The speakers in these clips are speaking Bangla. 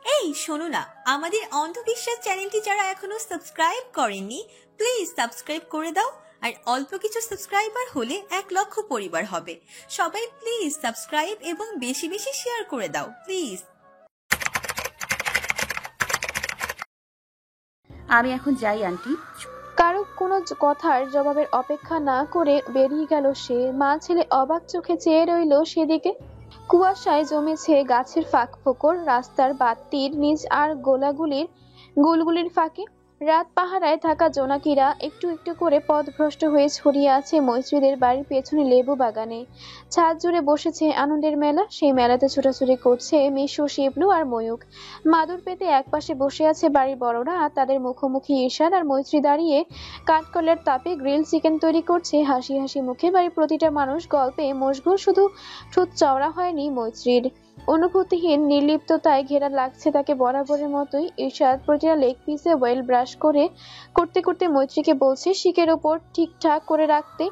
এই শোনো না, আমাদের অন্ধবিশ্বাস চ্যানেলটি যারা এখনো সাবস্ক্রাইব করেননি প্লিজ সাবস্ক্রাইব করে দাও। আর অল্প কিছু সাবস্ক্রাইবার হলে 1 লক্ষ পরিবার হবে। সবাই প্লিজ সাবস্ক্রাইব এবং বেশি বেশি শেয়ার করে দাও প্লিজ। আমি এখন যাই আন্টি। কারো কোনো কথার জবাবের অপেক্ষা না করে বেরিয়ে গেল সে। মা ছেলে অবাক চোখে চেয়ে রইল সেদিকে। কুয়াশায় জমেছে গাছের ফাঁক ফোকর, রাস্তার বাতির নিচ আর গুলগুলির ফাঁকে। রাত পাহারায় থাকা জোনাকিরা একটু একটু করে পথভ্রষ্ট হয়ে ছড়িয়ে আছে মৈত্রীদের বাড়ির পেছনে লেবু বাগানে। ছাদ জুড়ে বসেছে আনন্দের মেলা। সেই মেলাতে ছোটাছুটি করছে মিশু, শিবলু আর ময়ূক। মাদুর পেতে একপাশে বসে আছে বাড়ির বড়রা, আর তাদের মুখোমুখি ঈশান আর মৈত্রী দাঁড়িয়ে কাঠকলের তাপে গ্রিল চিকেন তৈরি করছে হাসি হাসি মুখে। বাড়ির প্রতিটা মানুষ গল্পে মশগুল, শুধু ঠোঁট চওড়া হয়নি মৈত্রীর। অনুভূতিহীন নির্লিপ্ততায় ঘেরা লাগছে তাকে বরাবরের মতোই। ঈশাদ প্রতিটা লেগ পিসে ওয়েল ব্রাশ করতে করতে মৈত্রীকে বলছে শিকের ওপর ঠিকঠাক করে রাখতে।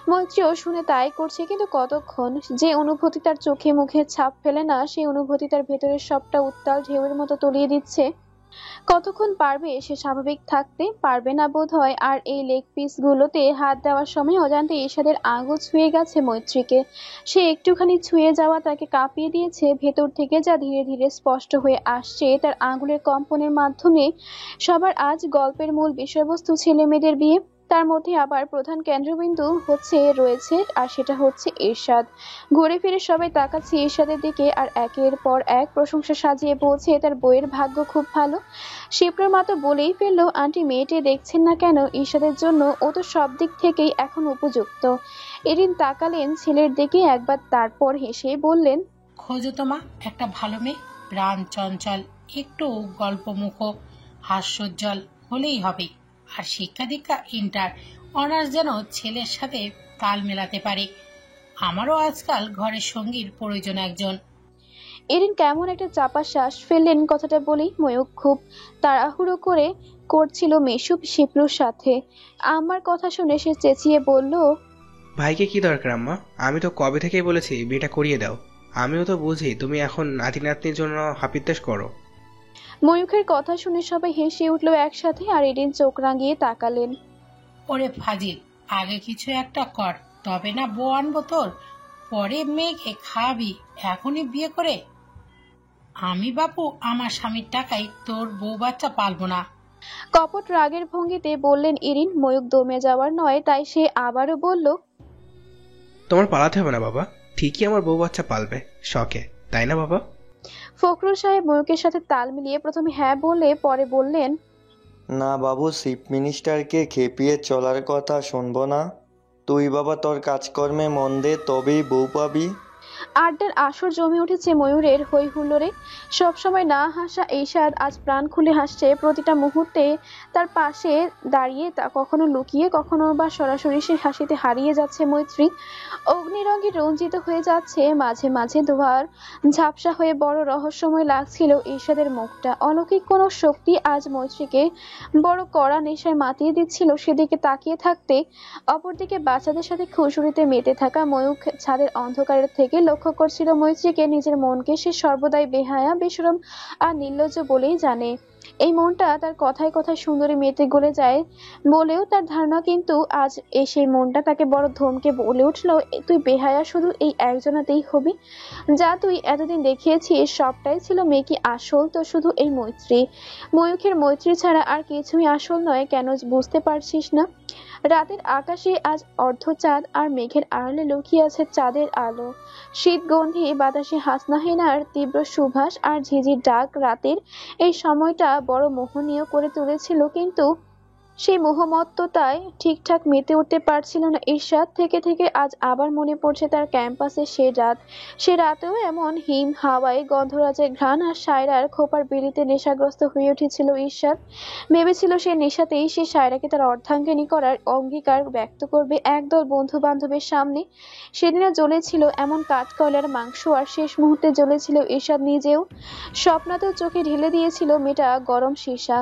মৈত্রীও শুনে তাই করছে, কিন্তু কতক্ষণ? যে অনুভূতি তার চোখে মুখে ছাপ ফেলে না, সেই অনুভূতি তার ভেতরের সবটা উত্তাল ঢেউয়ের মতো তলিয়ে দিচ্ছে। কতক্ষণ পারবে সে স্বাভাবিক থাকতে? পারবে না বোধ হয়। আর এই লেগ পিস গুলোতে হাত দেওয়ার সময় অজান্তে ঈশাদের আঙুল ছুঁয়ে গেছে মৈত্রীকে। সে একটুখানি ছুঁয়ে যাওয়া তাকে কাঁপিয়ে দিয়েছে। ভেতর থেকে যা ধীরে ধীরে স্পষ্ট হয়ে আসছে তার আঙুলের কম্পনের মাধ্যমে। সবার আজ গল্পের মূল বিষয়বস্তু ছেলে মেয়েদের বিয়ে। তার মধ্যে আবার প্রধান কেন্দ্রবিন্দু রয়েছে, আর সেটা হচ্ছে ঈশাদ। ঘুরে ফিরে সবাই তাকাচ্ছে ঈশাদের দিকে, আর একের পর এক প্রশংসা সাজিয়ে বলছে তার বইয়ের ভাগ্য খুব ভালো। শিপ্রার মা তো বলেই ফেললো, আন্টি মেয়েটি দেখছেন না কেন? ঈশাদের জন্য ও তো সব দিক থেকেই এখন উপযুক্ত। এরিন তাকালেন ছেলের দিকে একবার, তারপর হেসে বললেন, খোঁজো তোমা একটা ভালো মেয়ে, প্রাণ চঞ্চল, একটু গল্পমুখ, হাস্যোজ্জ্বল হলেই হবে। আর শিক্ষা দীক্ষা ইন্টার অনার্স যেন ছেলের সাথে তাল মেলাতে পারে। আমারও আজকাল ঘরের সঙ্গীর প্রয়োজন একজন। এরিন কেমন একটা চাপা শ্বাস ফেললেন কথাটা বলেই। ময়ূক খুব তাড়াহুড়ো করছিল মেশু শিপ্রুর সাথে। আমার কথা শুনে সে চেঁচিয়ে বলল, ভাইকে কি দরকার আম্মা? আমি তো কবে থেকেই বলেছি বিয়েটা করিয়ে দাও। আমিও তো বুঝি তুমি এখন নাতি নাতনির জন্য হাপিত্তাস করো। ময়ূখের কথা শুনে সবাই হেসে উঠল একসাথে, আর এরিন চোখ রাঙিয়ে তাকালেন। ওরে ফাজিল, আগে কিছু একটা কর, তবে না বউ আনবো তোর। পরে মেয়েকে খাবি, এখনই বিয়ে করে। আমি বাপু আমার স্বামীর টাকায় তোর বউ বাচ্চা পালবো না। কপট রাগের ভঙ্গিতে বললেন এরিন। ময়ূক দমে যাওয়ার নয়, তাই সে আবারও বলল, তোমার পালাতে হবে না বাবা, ঠিকই আমার বউ বাচ্চা পালবে শখে, তাই না বাবা? ফখরুল সাহেব ময়ূকের সাথে তাল মিলিয়ে প্রথমে হ্যাঁ বলে পরে বললেন, না বাবু, চিফ মিনিস্টারকে খেপিয়ে চলার কথা শুনবো না। তুই বাবা তোর কাজকর্মে মন দে, তবেই বউ পাবি। আড্ডার আসর জমে উঠেছে ময়ূরের হই হুল্লোড়ে। সবসময় না হাসা ঈশাদ আজ প্রাণ খুলে হাসছে। প্রতিটা মুহূর্তে তার পাশে দাঁড়িয়ে, তা কখনো লুকিয়ে কখনো বা সরাসরি সে হাসিতে হারিয়ে যাচ্ছে মৈত্রী। অগ্নিরঙে রঞ্জিত হয়ে যাচ্ছে, মাঝে মাঝে ধোঁয়ার ঝাপসা হয়ে বড় রহস্যময় লাগছিল ঈশাদের মুখটা। অলৌকিক কোনো শক্তি আজ মৈত্রীকে বড় কড়া নেশায় মাতিয়ে দিচ্ছিল সেদিকে তাকিয়ে থাকতে। অপরদিকে বাচ্চাদের সাথে খুশুরিতে মেতে থাকা ময়ূক ছাদের অন্ধকারের থেকে লক্ষ্য করছিল মৈত্রীকে। নিজের মনকে সে সর্বদাই বেহায়া, বেশরম আর নির্লজ্জ বলেই জানে। এই মনটা তার কথায় কথায় সুন্দরী মেয়েতে গলে যায় বলেও তার ধারণা, কিন্তু আজ সেই মনটা তাকে বড় ধমকে বলে উঠল, তুই বেহায়া শুধু এই একজনাতেই হবি। যা তুই এতদিন দেখিয়েছিস সবটাই ছিল মেয়ে, আসল তো শুধু এই মৈত্রী। ময়ূখের মৈত্রী ছাড়া আর কিছুই আসল নয়, কেন বুঝতে পারছিস না? রাতের আকাশে আজ অর্ধচাঁদ, আর মেঘের আড়ালে লুকিয়ে আছে চাঁদের আলো। শীতগন্ধি বাতাসে হাসনাহেনার তীব্র সুবাস আর ঝিঝির ডাক রাতের এই সময়টা বড় মোহনীয় করে তুলেছিল, কিন্তু সেই মোহমত্ততায় ঠিকঠাক মেতে উঠতে পারছিল না ঈশাদ। থেকে থেকে আজ আবার মনে পড়ছে তার ক্যাম্পাসে সে রাত। সে রাতেও এমন হিম হাওয়ায় গন্ধরাজের ঘ্রাণ আর সায়রার খোপার বিলিতে নেশাগ্রস্ত হয়ে উঠেছিল ঈশাদ। ভেবেছিল সে নেশাতেই সে সায়রাকে তার অর্ধাঙ্গিনী করার অঙ্গীকার ব্যক্ত করবে একদল বন্ধু বান্ধবের সামনে। সেদিনে জ্বলেছিল এমন কাঠকয়লার মাংস, আর শেষ মুহূর্তে জ্বলেছিল ঈশাদ নিজেও। স্বপ্নাতেও চোখে ঢেলে দিয়েছিল মেয়েটা গরম সীসা।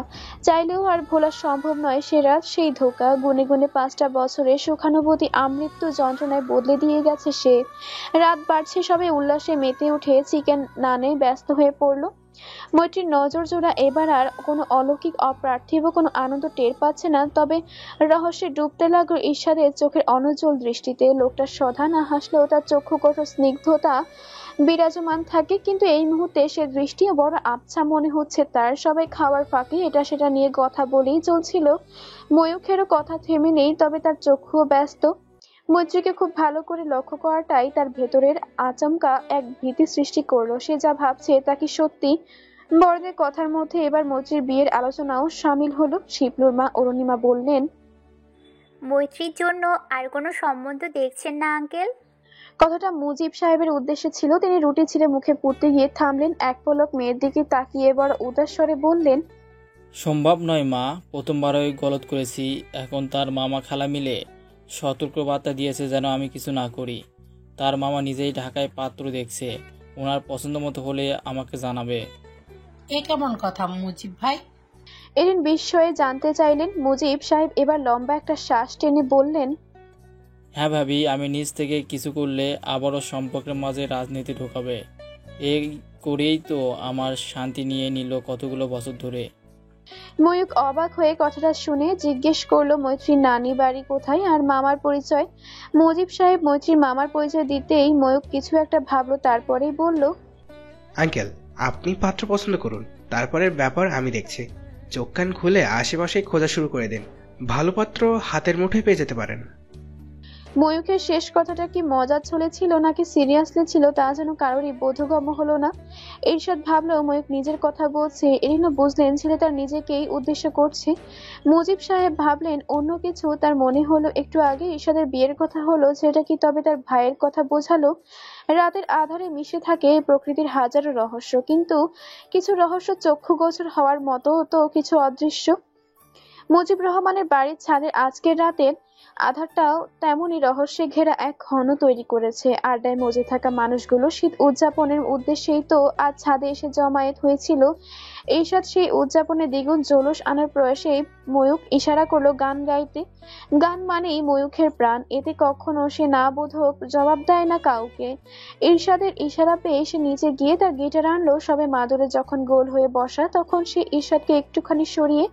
চাইলেও আর ভোলা সম্ভব নয় সে রাত, সেই ধোঁকা। গুনে গুনে 5টা বছরে সুখানুভূতি আমৃত্যু যন্ত্রণায় বদলে দিয়ে গেছে সে। রাত বাড়ছে, সবে উল্লাসে মেতে উঠে চিকেন নানে ব্যস্ত হয়ে পড়ল। মৈত্রীর নজর জোড়া এবার আর কোনো অলৌকিক অপ্রার্থিব কোনো আনন্দ টের পাচ্ছে না, তবে রহস্যে ডুবতে লাগলো ঈর্ষাদের চোখের অনুজ্জ্বল দৃষ্টিতে। লোকটা সদা না হাসলেও তার চক্ষু কঠোর স্নিগ্ধতা বিরাজমান থাকে, কিন্তু এই মুহূর্তে সে দৃষ্টিও বড় আবছা মনে হচ্ছে তার। সবাই খাওয়ার ফাঁকে এটা সেটা নিয়ে কথা বলেই চলছিল। ময়ূখেরও কথা থেমে নেই, তবে তার চক্ষুও ব্যস্ত। মৈত্রীকে খুব ভালো করে লক্ষ্য করাটাই তার ভেতরের আচমকা এক ভীতি সৃষ্টি করলো। সে যা ভাবছে তা কি সত্যি? বড়দের কথার মধ্যে এবার মৈত্রীর বিয়ের আলোচনাও সামিল হলো। শিবলুর মা অরুণিমা বললেন, মৈত্রীর জন্য আর কোনো সম্বন্ধ দেখছেন না আঙ্কেল? কথাটা মুজিব সাহেবের উদ্দেশ্যে ছিল। তিনি রুটি ছিঁড়ে মুখে পুড়তে গিয়ে থামলেন, এক পলক মেয়ের দিকে তাকিয়ে বড় উদাস স্বরে বললেন, সম্ভব নয় মা, প্রথমবারই গলত করেছি। এখন তার মামা খালা মিলে সতর্ক বার্তা দিয়েছে যেন আমি কিছু না করি। তার মামা নিজেই ঢাকায় পাত্র দেখছে, ওনার পছন্দ মতো হলে আমাকে জানাবে। এ কেমন কথা মুজিব ভাই? এরিন বিস্ময়ে জানতে চাইলেন। মুজিব সাহেব এবার লম্বা একটা শ্বাস টেনে বললেন, হ্যাঁ ভাবি, আমি নিজ থেকে কিছু করলে আবারও সম্পর্কের মাঝে রাজনীতি ঢোকাবে। এই করেই তো আমার শান্তি নিয়ে নিল কতগুলো বছর ধরে। ময়ূক অবাক হয়ে কথাটা শুনে জিজ্ঞেস করলো, মৈত্রীর নানি বাড়ি কোথায় আর মামার পরিচয়? মুজিব সাহেব মৈত্রীর মামার পরিচয় দিতেই ময়ূক কিছু একটা ভাবলো, তারপরেই বলল, আঙ্কেল, আপনি পাত্র পছন্দ করুন, তারপরের ব্যাপার আমি দেখছি। চোখ কান খুলে আশেপাশে খোঁজা শুরু করে দিন, ভালো পাত্র হাতের মুঠোয় পেয়ে যেতে পারেন। ময়ূকের শেষ কথাটা কি মজার ছলে ছিল নাকি সিরিয়াসলি ছিল তা যেন কারোরই বোধগম্য হলো না। ঈর্ষাদ ভাবলো ময়ূক নিজের কথা বলছে। এরিনও বুঝলেন ছেলে তার নিজেকেই উদ্দেশ্য করছে। মুজিব সাহেব ভাবলেন অন্য কিছু। তার মনে হলো একটু আগে ঈর্ষাদের বিয়ের কথা হলো, ছেলেটা কি তবে তার ভাইয়ের কথা বোঝালো? রাতের আধারে মিশে থাকে প্রকৃতির হাজারো রহস্য, কিন্তু কিছু রহস্য চক্ষুগোচর হওয়ার মতো তো কিছু অদৃশ্য। মুজিব রহমানের বাড়ির ছাদের আজকের রাতের আধারটাও তেমনই রহস্যে ঘেরা এক ঘন তৈরি করেছে। আড্ডায় মজে থাকা মানুষগুলো শীত উদযাপনের উদ্দেশ্যেই তো আজ ছাদে এসে জমায়েত হয়েছিল। ঈর্ষাদ সেই উদযাপনে দ্বিগুণ জৌলুস আনার প্রয়াসে ময়ূক ইশারা করলো গান গাইতে। গান মানেই ময়ূখের প্রাণ, এতে কখনো সে না বোধক জবাব দেয় না কাউকে। ঈর্ষাদের ইশারা পেয়ে সে নিচে গিয়ে তার গিটার আনলো। সবে মাদুরে যখন গোল হয়ে বসা, তখন সে ঈর্ষাদকে একটুখানি সরিয়ে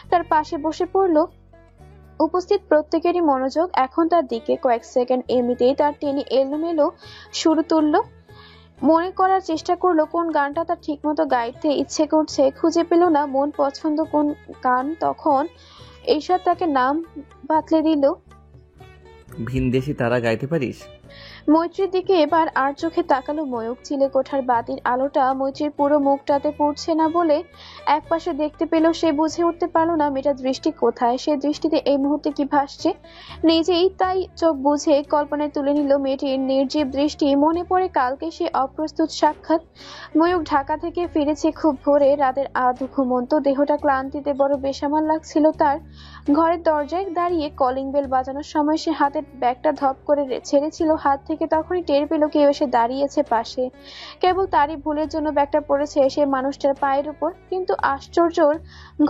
তার পাশে বসে পড়লো। উপস্থিত প্রত্যেকেরই মনোযোগ এখন তার দিকে। কয়েক সেকেন্ড এমনিতেই তার টেনে এলোমেলো সুর তুলল। মনে করার চেষ্টা করলো কোন গানটা তার ঠিকমতো গাইতে ইচ্ছে করছে, খুঁজে পেল না মন পছন্দ কোন গান। তখন ঈর্ষাদ তাকে নাম বাতলে দিল, ভিনদেশি তারা গাইতে পারিস? মৈত্রীর দিকে এবার আর চোখে তাকালো ময়ূক। চিলে কোঠার বাতির আলোটা মৈত্রীর পুরো মুখটাতে পড়ছে না বলে একপাশে দেখতে পেল। সে বুঝে উঠতে পারলো না মেয়েটার দৃষ্টি কোথায়, সে দৃষ্টিতে এই মুহূর্তে কি ভাসছে। নিজেই তাই চোখ বুঝে কল্পনায় তুলে নিল মেয়েটির নির্জীব দৃষ্টি। মনে পড়ে কালকে সে অপ্রস্তুত সাক্ষাৎ। ময়ূক ঢাকা থেকে ফিরেছে খুব ভোরে, রাতের আধ ঘুমন্ত দেহটা ক্লান্তিতে বড় বেসামাল লাগছিল তার। ঘরের দরজায় দাঁড়িয়ে কলিং বেল বাজানোর সময় সে হাতের ব্যাগটা ধপ করে ছেড়েছিল হাত থেকে, তখনই টের পেল কেউ এসে দাঁড়িয়েছে পাশে। কেবল তারই ভুলের জন্য ব্যাগটা পড়েছে সে মানুষটার পায়ের উপর। কিন্তু আশ্চর্যর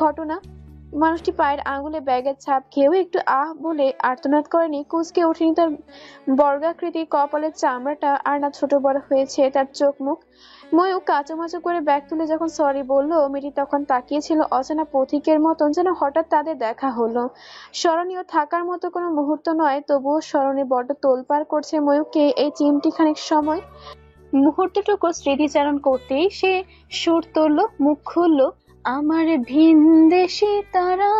ঘটনা, মানুষটি পায়ের আঙুলে ব্যাগের ছাপ খেয়েও একটু আহ বলে আর্তনাদ করেনি, কুঁচকে ওঠেনি তার বর্গাকৃতির কপালের চামড়াটা, আর না ছোট বড় হয়েছে তার চোখ মুখ। ময়ূক কাঁচোমাচো করে ব্যাগ তুলে যখন সরি বলল, মেয়েটি তখন তাকিয়েছিল অচেনা পথিকের মতন, যেন হঠাৎ তাদের দেখা হলো। স্মরণীয় থাকার মতো কোনো মুহূর্ত নয়, তবুও স্মরণে বড্ড তোলপাড় করছে ময়ূককে এই চিমটি খানিক সময়। মুহূর্তটুকু স্মৃতিচারণ করতেই সে সুর তুলল, মুখ খুলল, আমার ভিনদেশি তারা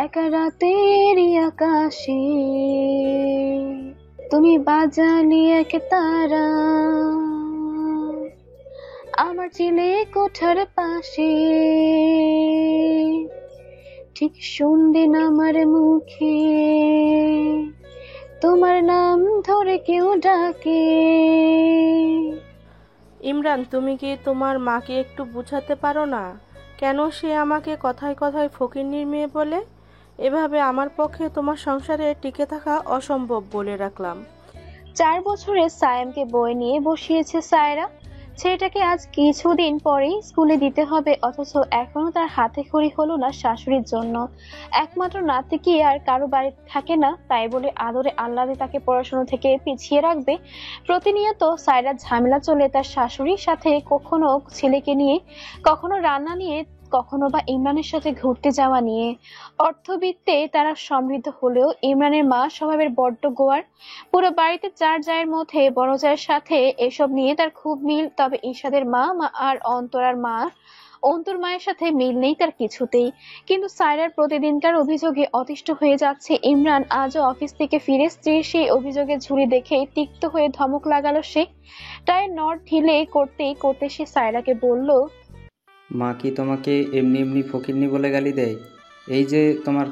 একা রাতেরই আকাশে তুমি বাজালি এক তারা আমার চিলে কোঠার পাশে, ঠিক শুনদিন আমার মুখে তোমার নাম ধরে কেউ ডাকে। ইমরান, তুমি কি তোমার মাকে একটু বুঝাতে পারো না কেন সে আমাকে কথায় কথায় ফকিন্নির মেয়ে বলে? এভাবে আমার পক্ষে তোমার সংসারে টিকে থাকা অসম্ভব বলে রাখলাম। 4 বছরে সায়েমকে বয়ে নিয়ে বসিয়েছে সায়রা। ছেলেটাকে আজ কিছুদিন পরেই স্কুলে দিতে হবে, অথচ এখনো তার হাতে খড়ি হলো না শাশুড়ির জন্য। একমাত্র নাতি কি আর কারো বাড়ি থাকে না, তাই বলে আদরে আহ্লাদে তাকে পড়াশোনা থেকে পিছিয়ে রাখবে? প্রতিনিয়ত সায়রার ঝামেলা চলে তার শাশুড়ির সাথে, কখনো ছেলেকে নিয়ে, কখনো রান্না নিয়ে, কখনো বা ইমরানের সাথে ঘুরতে যাওয়া নিয়ে। অর্থবিত্তে তারা সমৃদ্ধ হলেও ইমরানের মা স্বভাবের বড্ড গোয়ার। পুরো বাড়িতে 4 জায়ের মধ্যে বড় জায়ের সাথে এসব নিয়ে তার খুব মিল, তবে ঈশাদের মা আর অন্তর মায়ের সাথে মিল নেই তার কিছুতেই। কিন্তু সায়রার প্রতিদিনকার অভিযোগে অতিষ্ঠ হয়ে যাচ্ছে ইমরান। আজও অফিস থেকে ফিরে স্ত্রীর সেই অভিযোগের ঝুড়ি দেখে তিক্ত হয়ে ধমক লাগালো সে। টায়ের নট ঢিলে করতে করতে সে সায়রাকে বলল, মা কি তোমাকে এমনি এমনি ফকিরনি বলে গালি দেয়? এই যে তোমার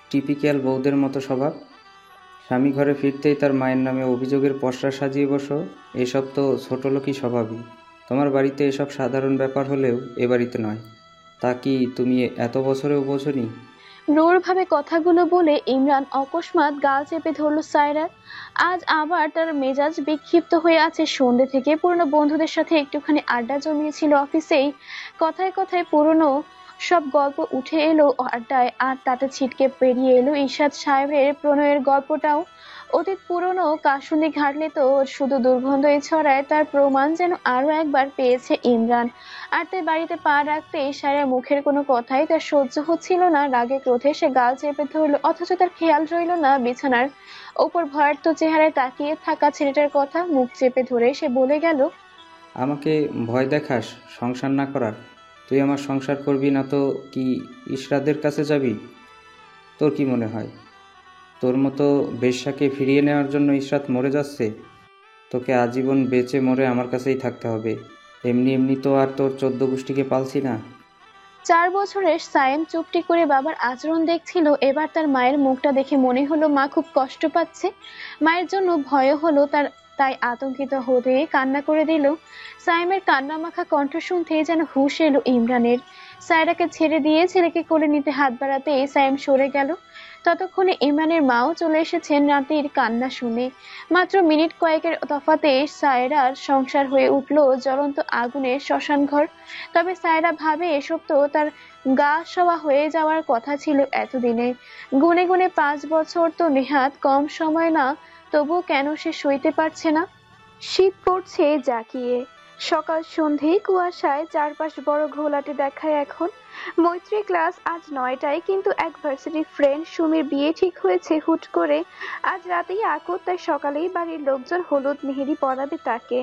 টিপিক্যাল বউদের মতো স্বভাব, স্বামী ঘরে ফিরতেই তার মায়ের নামে অভিযোগের পসরা সাজিয়ে বসো, এসব তো ছোটলোকই স্বভাবই। তোমার বাড়িতে এসব সাধারণ ব্যাপার হলেও এ বাড়িতে নয়। তা কি তুমি এত বছরেও বোঝনি? রূঢ়ভাবে কথাগুলো বলে ইমরান অকস্মাৎ গাল চেপে ধরল সায়রার। আজ আবার তার মেজাজ বিক্ষিপ্ত হয়ে আছে। সন্ধ্যে থেকে পুরনো বন্ধুদের সাথে একটুখানি আড্ডা জমিয়েছিল অফিসেই। কথায় কথায় পুরনো সব গল্প উঠে এলো আড্ডায়, আর তাতে ছিটকে পেরিয়ে এলো ইরশাদ সাহেবের প্রণয়ের গল্পটাও। অতীত পুরনো কাশুনি ঘাটলে তো শুধু দুর্গন্ধই ছড়ায়, তার প্রমাণ যেন আরো একবার পেয়েছে ইমরান। আর তাই বাড়িতে পা রাখতেই সায়রার মুখের কোনো কথাই তার সহ্য হচ্ছিল না। রাগে ক্রোধে সে গাল চেপে ধরল, অথচ তার খেয়াল রইল না বিছানার ওপর ভয়ার্থ চেহারায় তাকিয়ে থাকা ছেলেটার কথা। মুখ চেপে ধরে সে বলে গেল, আমাকে ভয় দেখাস সংসার না করার? তুই আমার সংসার করবি না তো কি ইশরাদের কাছে যাবি? তোর কি মনে হয় তোর মতো বেশ্যাকে ফিরিয়ে নেওয়ার জন্য ইশরাত মরে যাচ্ছে? তোকে আজীবন বেঁচে মরে আমার কাছেই থাকতে হবে। এমনি এমনি তো আর তোর 14 গোষ্ঠীকে পালছি না। 4 বছরের সায়েম চুপটি করে বাবার আচরণ দেখছিল। এবার তার মায়ের মুখটা দেখে মনে হলো মা খুব কষ্ট পাচ্ছে। মায়ের জন্য ভয় হলো তার, তাই আতঙ্কিত হতে কান্না করে দিল। সায়েমের কান্না মাখা কণ্ঠ শুনতে যেন হুঁশ এলো ইমরানের। সায়রাকে ছেড়ে দিয়ে ছেলেকে কোলে নিতে হাত বাড়াতে সায়েম সরে গেল। ততক্ষণে ইমরানের মাও চলে এসেছেন নাতির কান্না শুনে। মাত্র মিনিট কয়েকের তফাতে সায়রার সংসার হয়ে উঠল জ্বলন্ত আগুনের শ্মশান ঘর। তবে সায়রা ভাবে এসব তো তার গা সওয়া হয়ে যাওয়ার কথা ছিল এতদিনে। গুনে গুনে 5 বছর তো নেহাত কম সময় না, তবুও কেন সে সইতে পারছে না। শীত পড়ছে জাকিয়ে। সকাল সন্ধে কুয়াশায় চারপাশ বড় ঘোলাটে দেখায় এখন। মৈত্রী ক্লাস আজ 9টায়, কিন্তু এক ভার্সিটি ফ্রেন্ড সুমির বিয়ে ঠিক হয়েছে হুট করে আজ রাতেই আকর, তাই সকালেই বাড়ির লোকজন হলুদ মেহেদি পরাবে তাকে।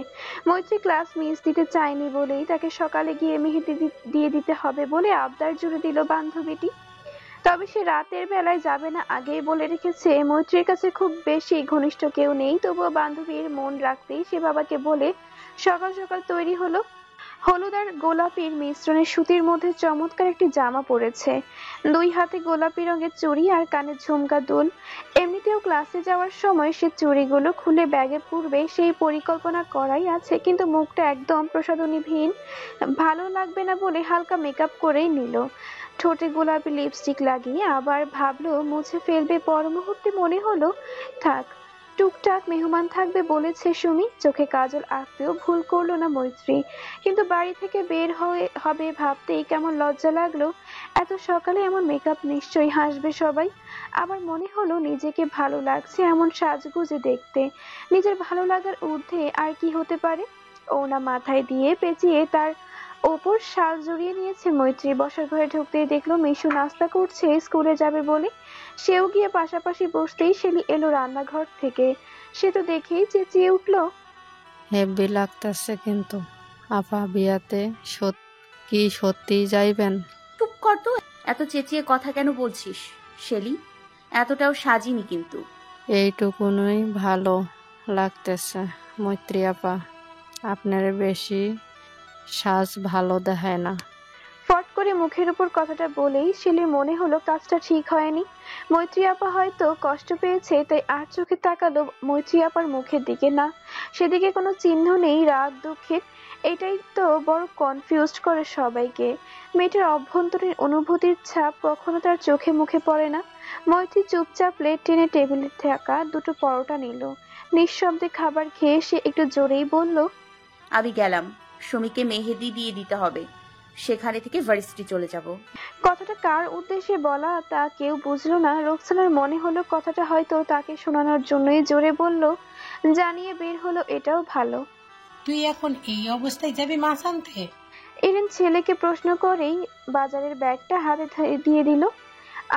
মৈত্রী ক্লাস মিস দিতে চায়নি বলেই তাকে সকালে গিয়ে মেহেদি দিয়ে দিতে হবে বলে আবদার জুড়ে দিল বান্ধবীটি। তবে সে রাতের বেলায় যাবে না আগেই বলে রেখেছে। মৈত্রীর কাছে খুব বেশি ঘনিষ্ঠ কেউ নেই, তবুও বান্ধবীর মন রাখতেই সে বাবাকে বলে সকাল সকাল তৈরি হলো। হলুদ আর গোলাপির মিশ্রণে সুতির মধ্যে চমৎকার একটি জামা পরেছে, 2 হাতে গোলাপি রঙের চুড়ি আর কানে ঝুমকা দুল। এমনিতেও ক্লাসে যাওয়ার সময় সে চুড়িগুলো খুলে ব্যাগে পুরবে সেই পরিকল্পনা করাই আছে, কিন্তু মুখটা একদম প্রসাধনীহীন, ভালো লাগবে না বলে হালকা মেকআপ করেই নিল। ঠোঁটে গোলাপি লিপস্টিক লাগিয়ে আবার ভাবলো মুছে ফেলবে, পর মুহূর্তে মনে হলো থাক, টুকটাক মেহমান থাকবে বলেছে সুমি। চোখে কাজল আঁকতেও ভুল করলো না মৈত্রী, কিন্তু বাড়ি থেকে বের হবে ভাবতেই কেমন লজ্জা লাগলো। এত সকালে এমন মেকআপ, নিশ্চয়ই হাসবে সবাই। আবার মনে হলো নিজেকে ভালো লাগছে এমন সাজগুজে দেখতে। নিজের ভালো লাগার ঊর্ধ্বে আর কি হতে পারে। ওনা মাথায় দিয়ে পেঁচিয়ে তার ওপর শাল জড়িয়ে নিয়েছে মৈত্রী। বসার ঘরে ঢুকতেই দেখলো মিশু নাস্তা করছে স্কুলে যাবে বলে। সেও গিয়ে পাশাপাশি বসতেই শেলি এলো রান্নাঘর থেকে। সে তো দেখেই চেঁচিয়ে উঠলো, হেব্বি লাগতেছে কিন্তু আপা, বিয়াতে কি সত্যিই যাইবেন? চুপ কর তো, এত চেঁচিয়ে কথা কেন বলছিস শেলি? এতটাও সাজিনি কিন্তু। এইটুকুনই ভালো লাগতেছে মৈত্রী আপা, আপনার বেশি সাজ ভালো দেখায় না। ফট করে মুখের উপর কথাটা বলেই শেলির মনে হলো কাজটা ঠিক হয়নি। মৈত্রী আপা হয়তো কষ্ট পেয়েছে, তাই আর চোখে তাকালো মৈত্রী আপার মুখের দিকে। না, সেদিকে কোনো চিহ্ন নেই রাগ দুঃখের। এটাই তো বড় কনফিউজড করে সবাইকে। মেয়েটার অভ্যন্তরীণ অনুভূতির ছাপ কখনো তার চোখে মুখে পড়ে না। মৈত্রী চুপচাপ প্লেট টেনে টেবিলে থাকা 2টো পরোটা নিল। নিঃশব্দে খাবার খেয়ে সে একটু জোরেই বলল, আমি গেলাম। সুমিকে মেহেদি দিয়ে দিতে হবে, সেখানে থেকে ভার্সিটি চলে যাব। কথাটা কার উদ্দেশ্যে বলা তা কেউ বুঝলো না। রোকসানার মনে হলো কথাটা হয়তো তাকে শোনানোর জন্যই জোরে বলল, জানিয়ে বের হলো, এটাও ভালো। তুই এখন এই অবস্থায় যাবি মাছ আনতে? এরিন ছেলেকে প্রশ্ন করেই বাজারের ব্যাগটা হাতে দিয়ে দিল।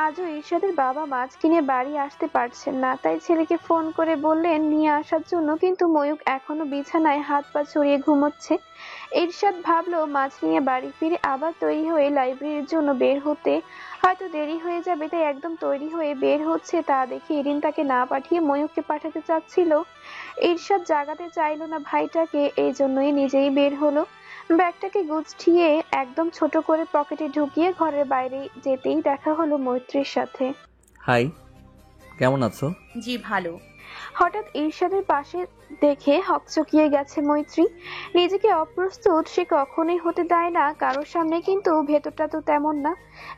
আজও ইরশাদের বাবা মাছ কিনে বাড়ি আসতে পারছেন না, তাই ছেলেকে ফোন করে বললেন নিয়ে আসার জন্য, কিন্তু ময়ূক এখনো বিছানায় হাত পা ছড়িয়ে ঘুমোচ্ছে। ইরশাদ ভাবলো মাছ নিয়ে বাড়ি ফিরে আবার তৈরি হয়ে লাইব্রেরির জন্য বের হতে হয়তো দেরি হয়ে যাবে, তাই একদম তৈরি হয়ে বের হচ্ছে তা দেখে এরিন তাকে না পাঠিয়ে ময়ূককে পাঠাতে চাচ্ছিল। ইরশাদ জাগাতে চাইলো না ভাইটাকে, এই জন্যই নিজেই বের হলো। ব্যাগটাকে গুছিয়ে একদম ছোট করে পকেটে ঢুকিয়ে ঘরের বাইরে যেতেই দেখা হলো মৈত্রীর সাথে। হাই, কেমন আছো? জি ভালো। হঠাৎ ইরশাদের পাশে দেখে হকচকিয়ে গেছে মৈত্রী। নিজেকে অপ্রস্তুত সে কখনোই হতে দেয় না কারোর সামনে, কিন্তু ভেতরটা তো তেমন না।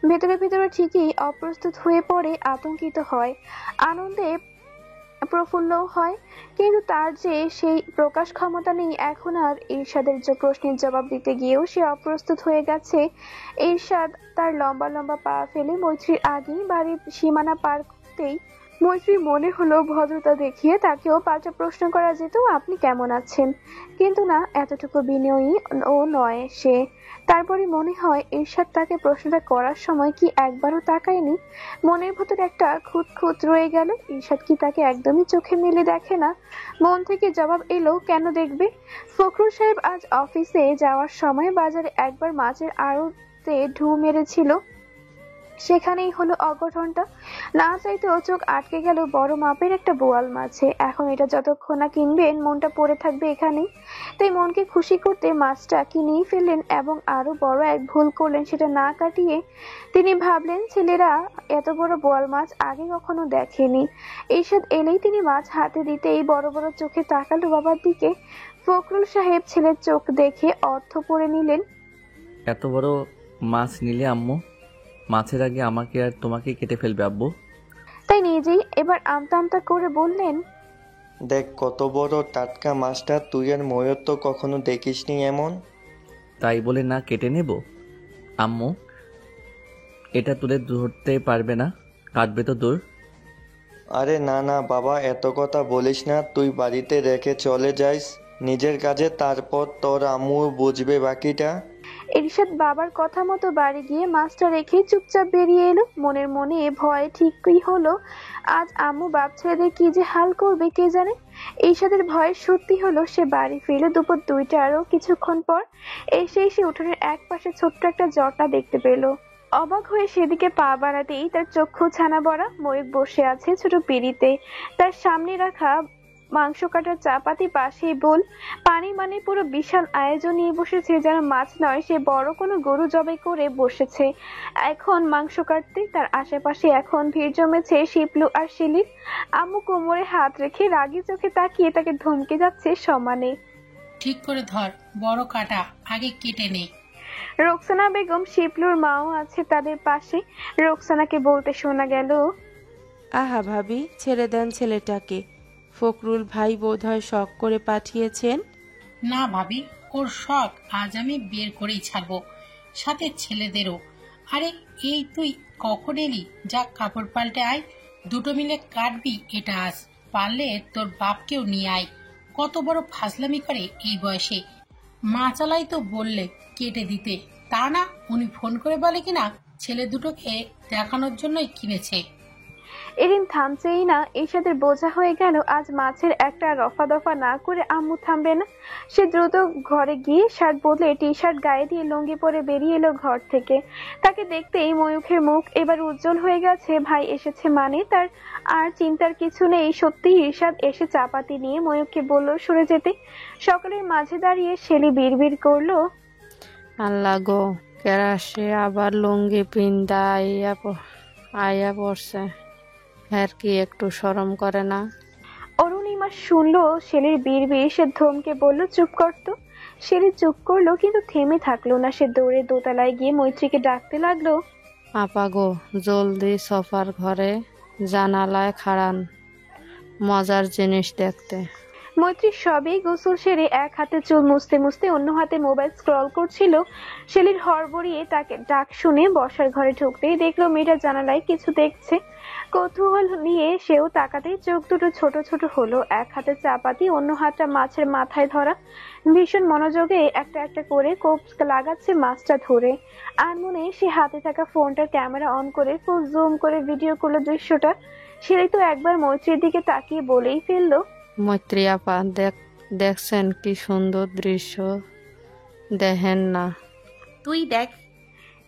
ভেতরে ভেতরে ঠিকই অপ্রস্তুত হয়ে পড়ে, আতঙ্কিত হয়, আনন্দে প্রফুল্লও হয়, কিন্তু তার যে সেই প্রকাশ ক্ষমতা নেই এখন আর। ইরশাদের প্রশ্নের জবাব দিতে গিয়েও সে অপ্রস্তুত হয়ে গেছে। ইরশাদ তার লম্বা লম্বা পা ফেলে মৈত্রীর আগেই বাড়ির সীমানা পার করতেই মৈত্রীর মনে হলো ভদ্রতা দেখিয়ে তাকেও পাল্টা প্রশ্ন করা যেত, আপনি কেমন আছেন? কিন্তু না, এতটুকু বিনয়ী ও নয় সে। তারপরে মনে হয় ইরশাদ তাকে প্রশ্নটা করার সময় কি একবারও তাকায়নি। মনের ভেতর একটা খুঁত খুঁত রয়ে গেল, ইরশাদ কি তাকে একদমই চোখে মেলে দেখে না? মন থেকে জবাব এলো, কেন দেখবে? ফখরুল সাহেব আজ অফিসে যাওয়ার সময় বাজারে একবার মাছের আড়তে ঢু মেরেছিল, সেখানেই হলো অঘটনটা। না চাইতেও চোখ আটকে গেল বড় মাপের একটা বোয়াল মাছে। এখন এটা যতক্ষণ না কিনবেন মনটা পড়ে থাকবে এখানেই। তাই মনকে খুশি করতে মাছটা কিনেই ফেললেন এবং আরো বড় এক ভুল করলেন, সেটা না কাটিয়ে তিনি ভাবলেন ছেলেরা এত বড় বোয়াল মাছ আগে কখনো দেখেনি। ইরশাদ এলেই তিনি মাছ হাতে দিতেই বড় বড় চোখে তাকালো বাবার দিকে। ফখরুল সাহেব ছেলের চোখ দেখে অর্থ পড়ে নিলেন। এত বড় মাছ নিলে আম্মু মাছের আগে আমাকে আর তোমাকে কেটে ফেলবে আব্বু। তাই নিজেই এবার আমতা আমতা করে বললেন, দেখ কত বড় টাটকা মাছটা, তুই আর ময়ূর তো কখনো দেখিসনি এমন। তাই বলে না কেটে নেব? আম্মু এটা তুলে ধরতে পারবে না, কাটবে তো দূর। আরে না না বাবা, এত কথা বলিস না, তুই বাড়িতে রেখে চলে যাইস নিজের কাজে, তারপর তোর আম্মু বুঝবে বাকিটা। ইরশাদ বাবার কথা মতো বাড়ি গিয়ে মাছটা রেখে চুপচাপ বেরিয়ে এলো। মনের মনে ভয় ঠিকই হলো, আজ আম্মু বাপ ছেলেদের কি যে হাল করবে কে জানে। ইরশাদের ভয় সত্যি হলো। সে বাড়ি ফিরল দুপুর 2টারও কিছুক্ষণ পর। এসে উঠোনের এক পাশে ছোট্ট একটা জটা দেখতে পেল। অবাক হয়ে সেদিকে পা বাড়াতেই তার চক্ষু ছানা বড়া। ময়ূক বসে আছে ছোট পিঁড়িতে, তার সামনে রাখা মাংস কাটার চাপাতি পাশেই বোল, পানি মানে পুরো বিশাল আয়োজন নিয়ে বসেছে, যেন মাছ নয় সে বড় কোনো গরু জবাই করে বসেছে এখন মাংস কাটতে। তার আশেপাশে এখন ভিড় জমেছে শিপলু আর শিলির। আম্মু কোমরে হাত রেখে রাগী চোখে তাকিয়ে তাকে ধমকে যাচ্ছে সমানে, ঠিক করে ধর, বড় কাটা আগে কেটে নে। রোকসানা বেগম শিপলুর মাও আছে তাদের পাশে। রোকসানাকে বলতে শোনা গেল, আহা ভাবি, ছেড়ে দেন ছেলেটাকে, ফখরুল ভাই বোধহয় শখ করে পাঠিয়েছেন। না ভাবি, ওর শখ আজ আমি বের করেই ছাড়বো, সাথে ছেলেদেরও। আরে এই তুই কখন এলি? যা কাপড় পাল্টে আয়, দুটো মিলে কাটবি এটা আজ। পারলে তোর বাপকেও নিয়ে আয়, কত বড় ফাজলামি করে এই বয়সে। মা চালাই তো বললে কেটে দিতে, তা না উনি ফোন করে বলে কিনা ছেলে দুটোকে দেখানোর জন্যই কিনেছে। এরিন থামছেই না। ইরশাদের বোঝা হয়ে গেল আজ মাছের একটা রফা দফা না করে আম্মু থামবে না। সে দ্রুত ঘরে গিয়ে শার্ট বদলে টি শার্ট গায়ে দিয়ে লুঙ্গি পরে বেরিয়ে এলো ঘর থেকে। তাকে দেখতেই ময়ূখের মুখ এবার উজ্জ্বল হয়ে গেছে। ভাই এসেছে মানে তার আর চিন্তার কিছু নেই। সত্যি ইরশাদ এসে চাপাতি নিয়ে ময়ূখকে বলল সরে যেতে। সকলের মাঝে দাঁড়িয়ে শেলি বিড়বিড় করলো, আল্লাহ গো, কেরাসে আবার লুঙ্গি পিন্দা আইয়া পড়ছে, আর কি একটু শরম করে না? অরুণিমা শুনলো শেলির বিড়বিড়, সে ধমকে বলল চুপ করতো। শেলি চুপ করলো, কিন্তু থেমে থাকলো না। সে দৌড়ে দোতলায় গিয়ে মৈত্রীকে ডাকতে লাগলো, আপা গো, জলদি সোফার ঘরে জানালায় খাড়ান, মজার জিনিস দেখতে। মৈত্রী সবেই গোসল সেরে এক হাতে চুল মুছতে মুছতে অন্য হাতে মোবাইল স্ক্রল করছিল। শেলির হড়বড়িয়ে তাকে ডাক শুনে বসার ঘরে ঢুকতেই দেখলো মেয়েটা জানালায় কিছু দেখছে। কৌতূহল নিয়ে সেও তাকাতেই চোখ দুটো ছোট ছোট হলো। এক হাতে চাপাতি, অন্য হাতটা মাছের মাথায় ধরা। ভীষণ মনোযোগে একটা একটা করে কোপ লাগাচ্ছে মাছটা ধরে। আর মনে সে হাতে থাকা ফোনটার ক্যামেরা অন করে ফুল জুম করে ভিডিও করলো দৃশ্যটা। শেলি তো একবার মৈত্রীর দিকে তাকিয়ে বলেই ফেললো, মৈত্রী আপা দেখছেন কি সুন্দর দৃশ্য, দেখেন না? তুই দেখ।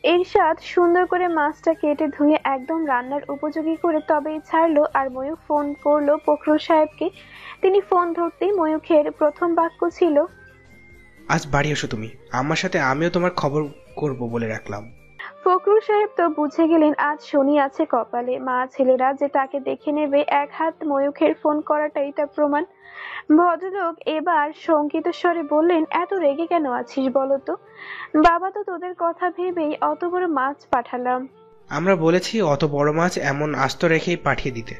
এরশাদ সুন্দর করে মাছটা কেটে ধুয়ে একদম রান্নার উপযোগী করে তবেই ছাড়লো। আর ময়ূখ ফোন করলো ফখরুল সাহেবকে। তিনি ফোন ধরতেই ময়ূখের প্রথম বাক্য ছিল, আজ বাড়ি এসো তুমি, আমার সাথে আমিও তোমার খবর করব বলে রাখলাম। ফখরুল সাহেব তো বুঝে গেলেন আজ শনি আছে কপালে। মা ছেলেরা যে তাকে দেখে নেবে, এক হাত ময়ূখের ফোন করাটাই তার প্রমাণ। ভদ্রলোক এবার শঙ্কিত স্বরে বললেন, এত রেগে কেন আছিস বলতো? বাবা তো তোদের কথা ভেবেই অত বড় মাছ পাঠালাম। আমরা বলেছি অত বড় মাছ এমন আস্ত রেখেই পাঠিয়ে দিতে।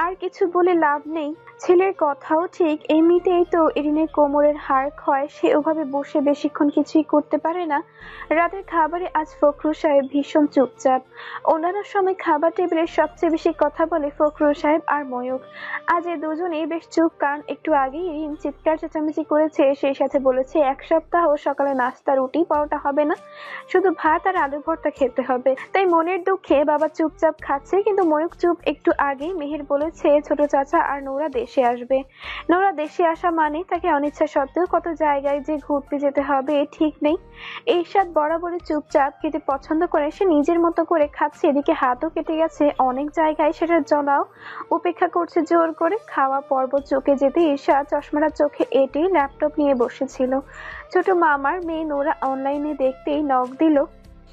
আর কিছু বলে লাভ নেই। ছেলের কথাও ঠিক, এমনিতেই তো এরিনের কোমরের হাড় ক্ষয়, সে ওভাবে বসে বেশিক্ষণ কিছুই করতে পারে না। রাতের খাবারে আজ ফখরুল সাহেব ভীষণ চুপচাপ। অন্যান্য সময় খাবার টেবিলে সবচেয়ে বেশি কথা বলে ফখরুল সাহেব আর ময়ূখ। আজ এই দুজনেই বেশ চুপ, কারণ একটু আগে এরিন চিৎকার চেঁচামেচি করেছে। সেই সাথে বলেছে এক সপ্তাহ সকালে নাস্তা রুটি পরোটা হবে না, শুধু ভাত আর আলু ভর্তা খেতে হবে। তাই মনের দুঃখে বাবা চুপচাপ খাচ্ছে, কিন্তু ময়ূখ চুপ। একটু আগে মেহের বলেছে ছোট চাচা আর নোরা দেশে আসবে। নোরা দেশে আসা মানে তাকে অনিচ্ছা সত্ত্বেও কত জায়গায় যে ঘুরতে যেতে হবে ঠিক নেই। এরশাদ বরাবরই চুপচাপ খেতে পছন্দ করে, সে নিজের মতো করে খাচ্ছে। এদিকে হাতও কেটে গেছে অনেক জায়গায়, সেটা জলাও উপেক্ষা করছে জোর করে। খাওয়া পর্ব চোখে যেতে এরশাদ চশমাটা চোখে এঁটে ল্যাপটপ নিয়ে বসেছিল। ছোট মামার মেয়ে নোরা অনলাইনে দেখতেই নক দিল।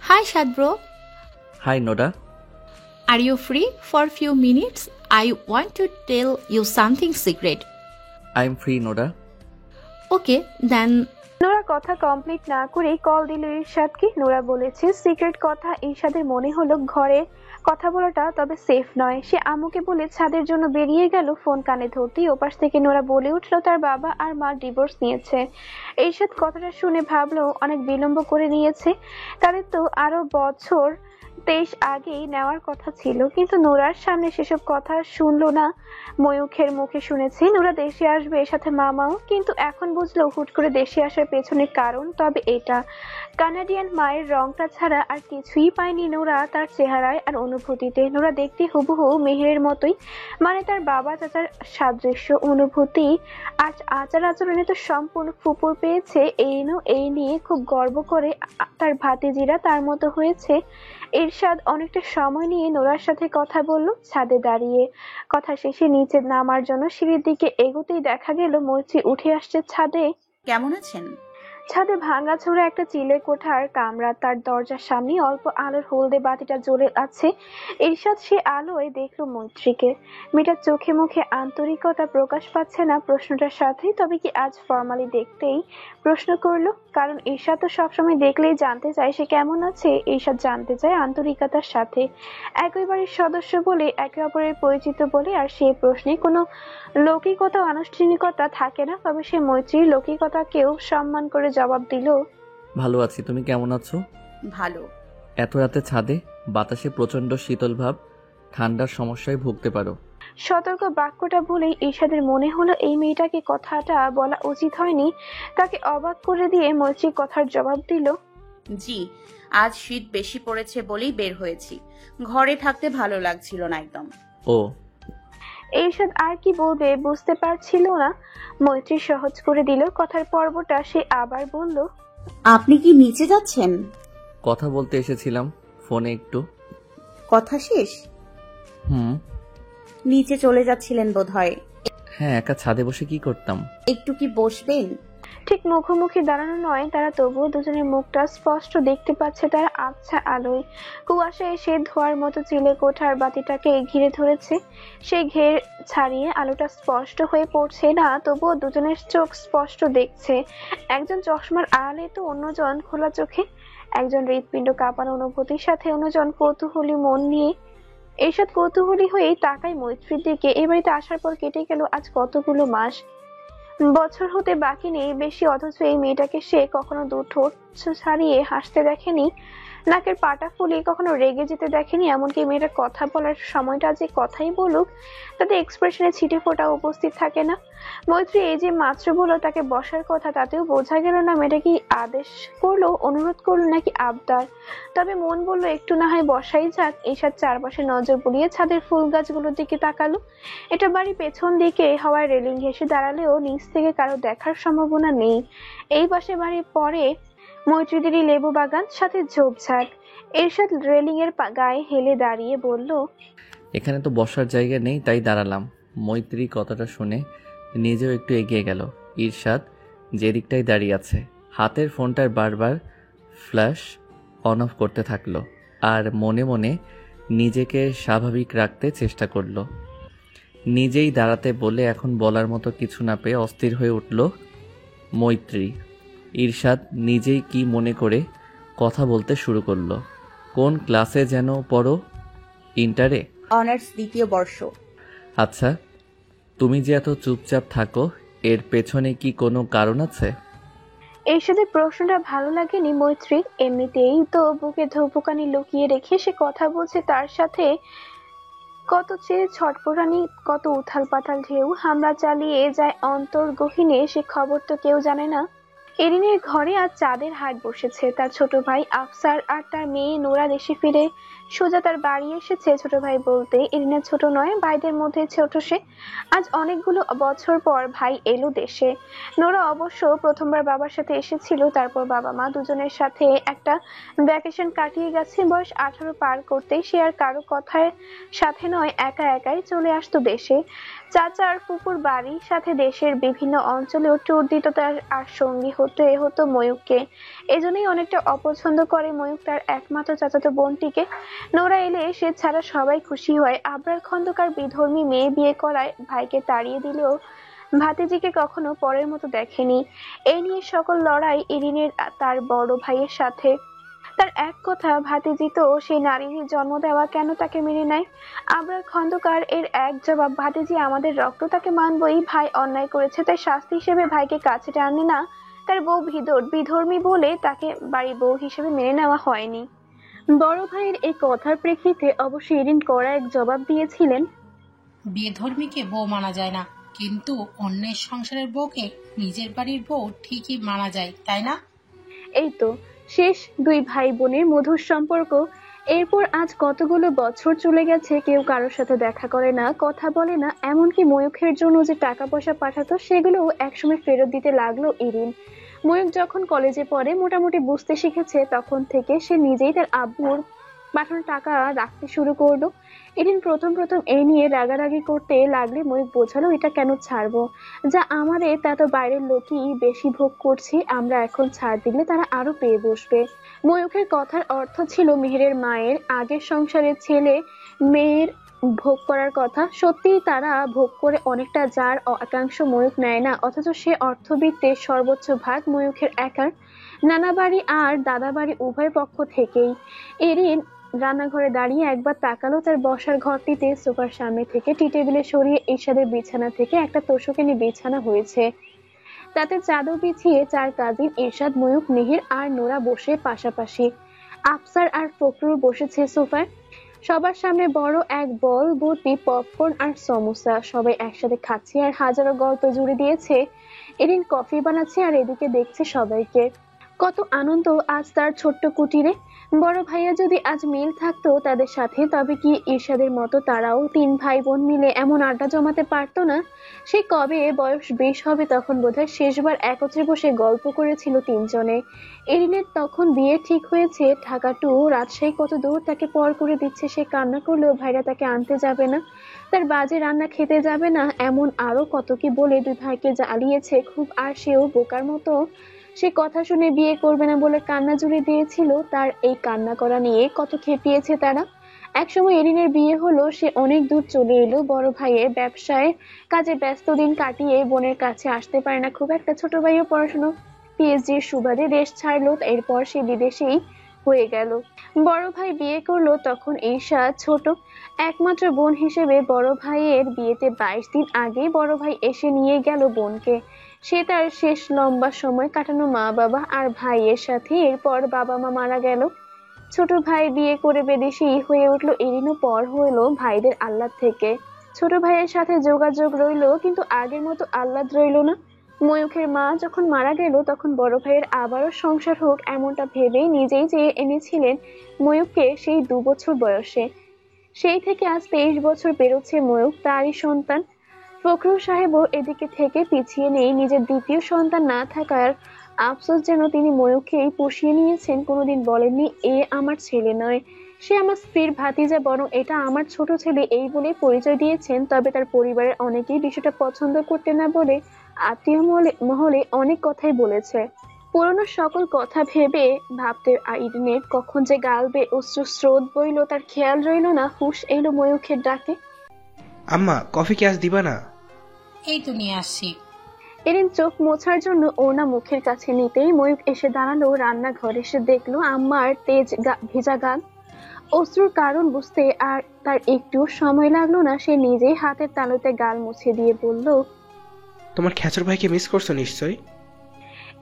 Hi Shad bro. Hi Nora. Are you free for few minutes? I want to tell you something secret. I am free Nora. Okay, then Nora কথা কমপ্লিট না করেই কল দিল ইরশাদকে। নোরা বলেছে সিক্রেট কথা। ইরশাদের মনে হলো ঘরে কথা বলাটা তবে সেফ নয়। সে আম্মুকে বলে ছাদের জন্য বেরিয়ে গেল। ফোন কানে ধরতেই ওপাশ থেকে নোরা বলে উঠলো তার বাবা আর মা ডিভোর্স নিয়েছে। ইরশাদ কথাটা শুনে ভাবলো অনেক বিলম্ব করে নিয়েছে, তাদের তো আরো বছর 23 আগেই নেওয়ার কথা ছিল। কিন্তু নোরার সামনে সেসব কথা শুনলো না, ময়ূখের মুখে শুনেছি নোরা দেশে আসবে, এর সাথে মামাও। কিন্তু এখন বুঝলো হুট করে দেশে আসার পেছনে কারণ তবে এটা। কানাডিয়ান মায়ের রংটা ছাড়া আর কিছুই পায়নি নোরা তার চেহারায় আর অনুভূতিতে। নোরা দেখতে হুবহু মেহেরের মতোই, মানে তার বাবা চাচার সাদৃশ্য। অনুভূতি আজ আচার আচরণে তো সম্পূর্ণ ফুপুর পেয়েছে। এই নিয়ে খুব গর্ব করে তার ভাতিজিরা তার মতো হয়েছে। ইরশাদ অনেকটা সময় নিয়ে নোরার সাথে কথা বলল ছাদে দাঁড়িয়ে। কথা শেষে নিচে নামার জন্য সিঁড়ির দিকে এগোতেই দেখা গেল মৈত্রী উঠে আসছে ছাদে। কেমন আছেন? ছাদে ভাঙাচোরা একটা চিলের কোঠার কামরা, তার দরজার সামনে অল্প আলোর হলদে বাতিটা জ্বলে আছে। ইরশাদ সে আলোয় দেখলো মৈত্রীকে। মেয়েটার চোখে মুখে আন্তরিকতা প্রকাশ পাচ্ছে না প্রশ্নটার সাথে। তবে কি আজ ফর্মালি দেখতেই প্রশ্ন করলো, কারণ ইরশাদ তো সবসময় দেখলেই জানতে চায় সে কেমন আছে। ইরশাদ জানতে চায় আন্তরিকতার সাথে। একই বাড়ির সদস্য বলে, একে অপরের পরিচিত বলে, আর সেই প্রশ্নে কোনো লৌকিকতা আনুষ্ঠানিকতা থাকে না। তবে সে মৈত্রীর লৌকিকতাকেও সম্মান করে জবাব দিল, ভালো আছি, তুমি কেমন আছো? ভালো। এত রাতে ছাদে, বাতাসে প্রচন্ড শীতল ভাব, ঠান্ডার সমস্যায় ভুগতে পারো। সতর্ক বাক্যটা বলেই ইরশাদের মনে হলো এই মেয়েটাকে কথাটা বলা উচিত হয়নি। তাকে অবাক করে দিয়ে মৈত্রী কথার জবাব দিল, জি, আজ শীত বেশি পড়েছে বলেই বের হয়েছি, ঘরে থাকতে ভালো লাগছিল না একদম। ও। ইরশাদ আর কি বলবে বুঝতে পারছিল না। মৈত্রী সহজ করে দিল কথার পর্বটা। সে আবার বলল, আপনি কি নিচে যাচ্ছেন? কথা বলতে এসেছিলাম ফোনে একটু। কথা শেষ? নিচে চলে যাচ্ছিলেন বোধহয়। হ্যাঁ, একা ছাদে বসে কি করতাম। একটু কি বসবেন? ঠিক মুখোমুখি দাঁড়ানো নয় তারা, তবুও দুজনের মুখটা স্পষ্ট দেখতে পাচ্ছে তার আবছা আলোয়। কুয়াশা এসে ধোয়ার মতো চিলে কোঠার বাতিটাকে ঘিরে ধরেছে। সেই ঘের ছাড়িয়ে আলোটা স্পষ্ট হয়ে পড়ছে না, তবুও দুজনের চোখ স্পষ্ট দেখছে। একজন চশমার আড়ালে তো অন্যজন খোলা চোখে, একজন হৃৎপিণ্ড কাঁপানো অনুভূতির সাথে, অন্যজন কৌতূহলী মন নিয়ে। এরশাদ কৌতূহলী হয়ে তাকায় মৈত্রীর দিকে। এ বাড়িতে আসার পর কেটে গেল আজ কতগুলো মাস, বছর হতে বাকি নেই বেশি, অথচ এই মেয়েটাকে সে কখনো দু ঠোঁট ছাড়িয়ে হাসতে দেখেনি, নাকের পাটা ফুলিয়ে কখনো রেগে যেতে দেখেনি। এমনকি মেয়েটার কথা বলার সময়টা যে কথাই বলুক তাতে এক্সপ্রেশনে ছিটে ফোটা উপস্থিত থাকে না। মৈত্রী এই যে মাত্র বলল তাকে বসার কথা, তাতেও বোঝা গেল না মেয়েটা কি আদেশ করলো, অনুরোধ করলো নাকি আবদার। তবে মন বলল একটু না হয় বসাই যাক। এরশাদ চারপাশে নজর বুলিয়ে ছাদের ফুল গাছগুলোর দিকে তাকালো। এটা বাড়ি পেছন দিকে হওয়ায় রেলিং ঘেঁষে দাঁড়ালেও নিচ থেকে কারো দেখার সম্ভাবনা নেই। এই পাশে বাড়ির পরে মৈত্রীদেরই লেবু বাগান, সাথে ঝোপঝাড়। এরশাদ রেলিং এর গায়ে হেলে দাঁড়িয়ে বলল, এখানে তো বসার জায়গা নেই, তাই দাঁড়ালাম। মৈত্রী কথাটা শুনে নিজেও একটু এগিয়ে গেল। ঈর্ষাদ যেদিকটাই দাঁড়িয়ে আছে হাতের ফোনটার বারবার ফ্ল্যাশ অন অফ করতে থাকলো আর মনে মনে নিজেকে স্বাভাবিক রাখতে চেষ্টা করলো। নিজেই দাঁড়াতে বলে এখন বলার মতো কিছু না পেয়ে অস্থির হয়ে উঠল মৈত্রী। ঈর্ষাদ নিজেই কি মনে করে কথা বলতে শুরু করলো। কোন ক্লাসে যেন পড়ো? ইন্টারে? অনার্স 2য় বর্ষ। আচ্ছা, তুমি যে এত চুপচাপ থাকো এর পেছনে কি কোনো কারণ আছে? এরশাদের প্রশ্নটা ভালো লাগেনি মৈত্রীর। এমনিতেই তো বুকে ধৌপকানি লুকিয়ে রেখে সে কথা বলছে তার সাথে, কত চেয়ে ছটপটানি, কত উথাল পাথাল ঢেউ হামলা চালিয়ে যায় অন্তর গহীনে, সে খবর তো কেউ জানে না। এরিনের ঘরে আজ চাঁদের হাট বসেছে। তার ছোট ভাই আফসার আর তার মেয়ে নোরা দেশে ফিরে সোজা তার বাড়ি এসেছে। ছোট ভাই বলতে এরিনা ছোট নয়, ভাইদের মধ্যে ছোট সে। আজ অনেকগুলো বছর পর ভাই এলো দেশে। নোরা অবশ্য প্রথমবার বাবার সাথে এসেছিল, তারপর বাবা মা দুজনের সাথে একটা ভ্যাকেশন কাটিয়ে গেছে। বয়স 18 পার করতেই সে আর কারো কথার সাথে নয়, একা একাই চলে আসতো দেশে। চাচা আর ফুপুর বাড়ির সাথে দেশের বিভিন্ন অঞ্চলেও ট্যুর দিত তার, আর সঙ্গী হতো ময়ূককে। এজন্যই অনেকটা অপছন্দ করে ময়ূক তার একমাত্র চাচাতো বোনটিকে। নোরা এলে সে ছাড়া সবাই খুশি হয়। আবরার খন্দকার বিধর্মী মেয়ে বিয়ে করায় ভাইকে তাড়িয়ে দিলেও ভাতিজিকে কখনো পরের মতো দেখেনি। এই নিয়ে সকল লড়াই ইরিনের তার বড় ভাইয়ের সাথে। তার এক কথা, ভাতিজি তো সেই নারীর জন্ম দেওয়া, কেন তাকে মেনে নেয়? আবরার খন্দকার এর এক জবাব, ভাতিজি আমাদের রক্ত, তাকে মানবই। ভাই অন্যায় করেছে, তাই শাস্তি হিসেবে ভাইকে কাছে টানে না। তার বউ বিধর্মী বলে তাকে বাড়ি বউ হিসেবে মেনে নেওয়া হয়নি। বড় ভাইয়ের এই কথার প্রেক্ষিতে অবশ্য ইরিন কড়া এক জবাব দিয়েছিলেন, বিধর্মীকে বউ মানা যায় না, কিন্তু অন্যের সংসারের বউকে নিজের বাড়ির বউ ঠিকই মানা যায়, তাই না? এই তো শেষ দুই ভাই বোনের মধুর সম্পর্ক। এরপর আজ কতগুলো বছর চলে গেছে, কেউ কারোর সাথে দেখা করে না, কথা বলে না। এমনকি ময়ূখের জন্য যে টাকা পয়সা পাঠাতো সেগুলোও একসময় ফেরত দিতে লাগলো ইরিন। ময়ূক যখন কলেজে পড়ে, মোটামুটি বুঝতে শিখেছে, তখন থেকে সে নিজেই তার আব্বুর পাঠানো টাকা রাখতে শুরু করলো। ইরিন প্রথম এই নিয়ে রাগারাগি করতে লাগলে ময়ূক বোঝালো, এটা কেন ছাড়বো, যা আমাদের তা তো বাইরের লোকই বেশি ভোগ করছে, আমরা এখন ছাড় দিলে তারা আরো পেয়ে বসবে। ময়ূখের কথার অর্থ ছিল মেহেরের মায়ের আগের সংসারের ছেলে মেয়ের ভোগ করার কথা। সত্যিই তারা ভোগ করে অনেকটা, যার একাংশ ময়ূখ নেয় না, অথচ সে অর্থবিত্তের সর্বোচ্চ ভাগ ময়ূখের একার, নানা বাড়ি আর দাদা বাড়ি উভয় পক্ষ থেকেই। এরিন রান্নাঘরে দাঁড়িয়ে একবার তাকালো তার বসার ঘরটিতে। সোফার সামনে থেকে টি টেবিলে সরিয়ে এরশাদের বিছানা থেকে একটা তোষক এনে বিছানা হয়েছে, তাতে চাদর বিছিয়ে 4 কাজিন এরশাদ, ময়ূক, মেহের আর নোরা বসে পাশাপাশি। আফসার আর ফখরুল বসেছে সোফায়। সবার সামনে বড় এক বল ভর্তি পপকর্ন আর সমোসা, সবাই একসাথে খাচ্ছে আর হাজারো গল্প জুড়ে দিয়েছে। এরিন কফি বানাচ্ছে আর এদিকে দেখছে সবাইকে। কত আনন্দ আজ তার ছোট্ট কুটিরে। বড় ভাইয়া যদি আজ মিল থাকতো তাদের সাথে, তবে কি ঈর্ষাদের মতো তারাও 3 ভাই বোন মিলে এমন আড্ডা জমাতে পারতো না? সে কবে বয়স 20 হবে তখন বোধহয় শেষবার একত্রে বসে গল্প করেছিল 3 জনে। এরিনের তখন বিয়ে ঠিক হয়েছে, ঢাকা টু রাজশাহী কত দূর, তাকে পর করে দিচ্ছে। সে কান্না করলেও ভাইরা তাকে আনতে যাবে না, তার বাজে রান্না খেতে যাবে না, এমন আরো কত কি বলে 2 ভাইকে জ্বালিয়েছে খুব। আর সেও বোকার মতো সে কথা শুনে বিয়ে করবে না বলে কান্না জুড়ে দিয়েছিল। তার এই কান্না করা নিয়ে কত খেপিয়েছে তারা। একসময় এরিনের বিয়ে হলো, সে অনেক দূর চলে এলো। বড় ভাইয়ের ব্যবসায় কাজে ব্যস্ত দিন কাটিয়ে বোনের কাছে আসতে পারে না খুব একটা। ছোট ভাইও পড়াশোনা পিএইচডির সুবাদে দেশ ছাড়লো, এরপর সে বিদেশেই হয়ে গেল। বড় ভাই বিয়ে করলো তখন ঈশাদ ছোট। একমাত্র বোন হিসেবে বড় ভাইয়ের বিয়েতে 22 দিন আগেই বড় ভাই এসে নিয়ে গেল বোনকে। সে তার শেষ লম্বা সময় কাটানো মা বাবা আর ভাইয়ের সাথে। এরপর বাবা মা মারা গেল। ছোট ভাই বিয়ে করে বিদেশি হয়ে উঠলো। এরিনও পর হইলো ভাইদের আহ্লাদ থেকে। ছোট ভাইয়ের সাথে যোগাযোগ রইলো, কিন্তু আগের মতো আহ্লাদ রইলো না। ময়ূখের মা যখন মারা গেল তখন বড় ভাইয়ের আবারও সংসার হোক এমনটা ভেবেই নিজেই চেয়ে এনেছিলেন ময়ূখকে সেই 2 বছর বয়সে। সেই থেকে আজ 23 বছর পেরোচ্ছে ময়ূখ তারই সন্তান। ফখরুল সাহেবও এদিকে থেকে পিছিয়ে নেই। নিজের দ্বিতীয় সন্তান না থাকার আফসোস যেন তিনি ময়ূখকেই পুষিয়ে নিয়েছেন। কোনোদিন বলেননি এ আমার ছেলে নয়, সে আমার স্ত্রীর ভাতিজা, বরং এটা আমার ছোট ছেলে এই বলে পরিচয় দিয়েছেন। তবে তার পরিবারের অনেকেই বিষয়টা পছন্দ করতে না বলে আত্মীয় মহলে অনেক কথাই বলেছে। পুরনো সকল কথা ভেবে ভাবতে ইরিনের কখন যে গালবে অশ্রু স্রোত বইল তার খেয়াল রইল না। হুশ এলো ময়ূখের ডাকে। আম্মা, কফি কি আজ দিবা না? এই তো নিয়ে আসছি। এরিন চোখ মোছার জন্য ওড়না মুখের কাছে নিতেই ময়ূখ এসে দাঁড়ালো রান্নাঘরে। এসে দেখলো আম্মার তেজ ভেজা গাল। অশ্রুর কারণ বুঝতে আর তার একটু সময় লাগলো না। সে নিজেই হাতের তালুতে গাল মুছে দিয়ে বলল, তোমার খেচর ভাইকে মিস করছো নিশ্চয়ই।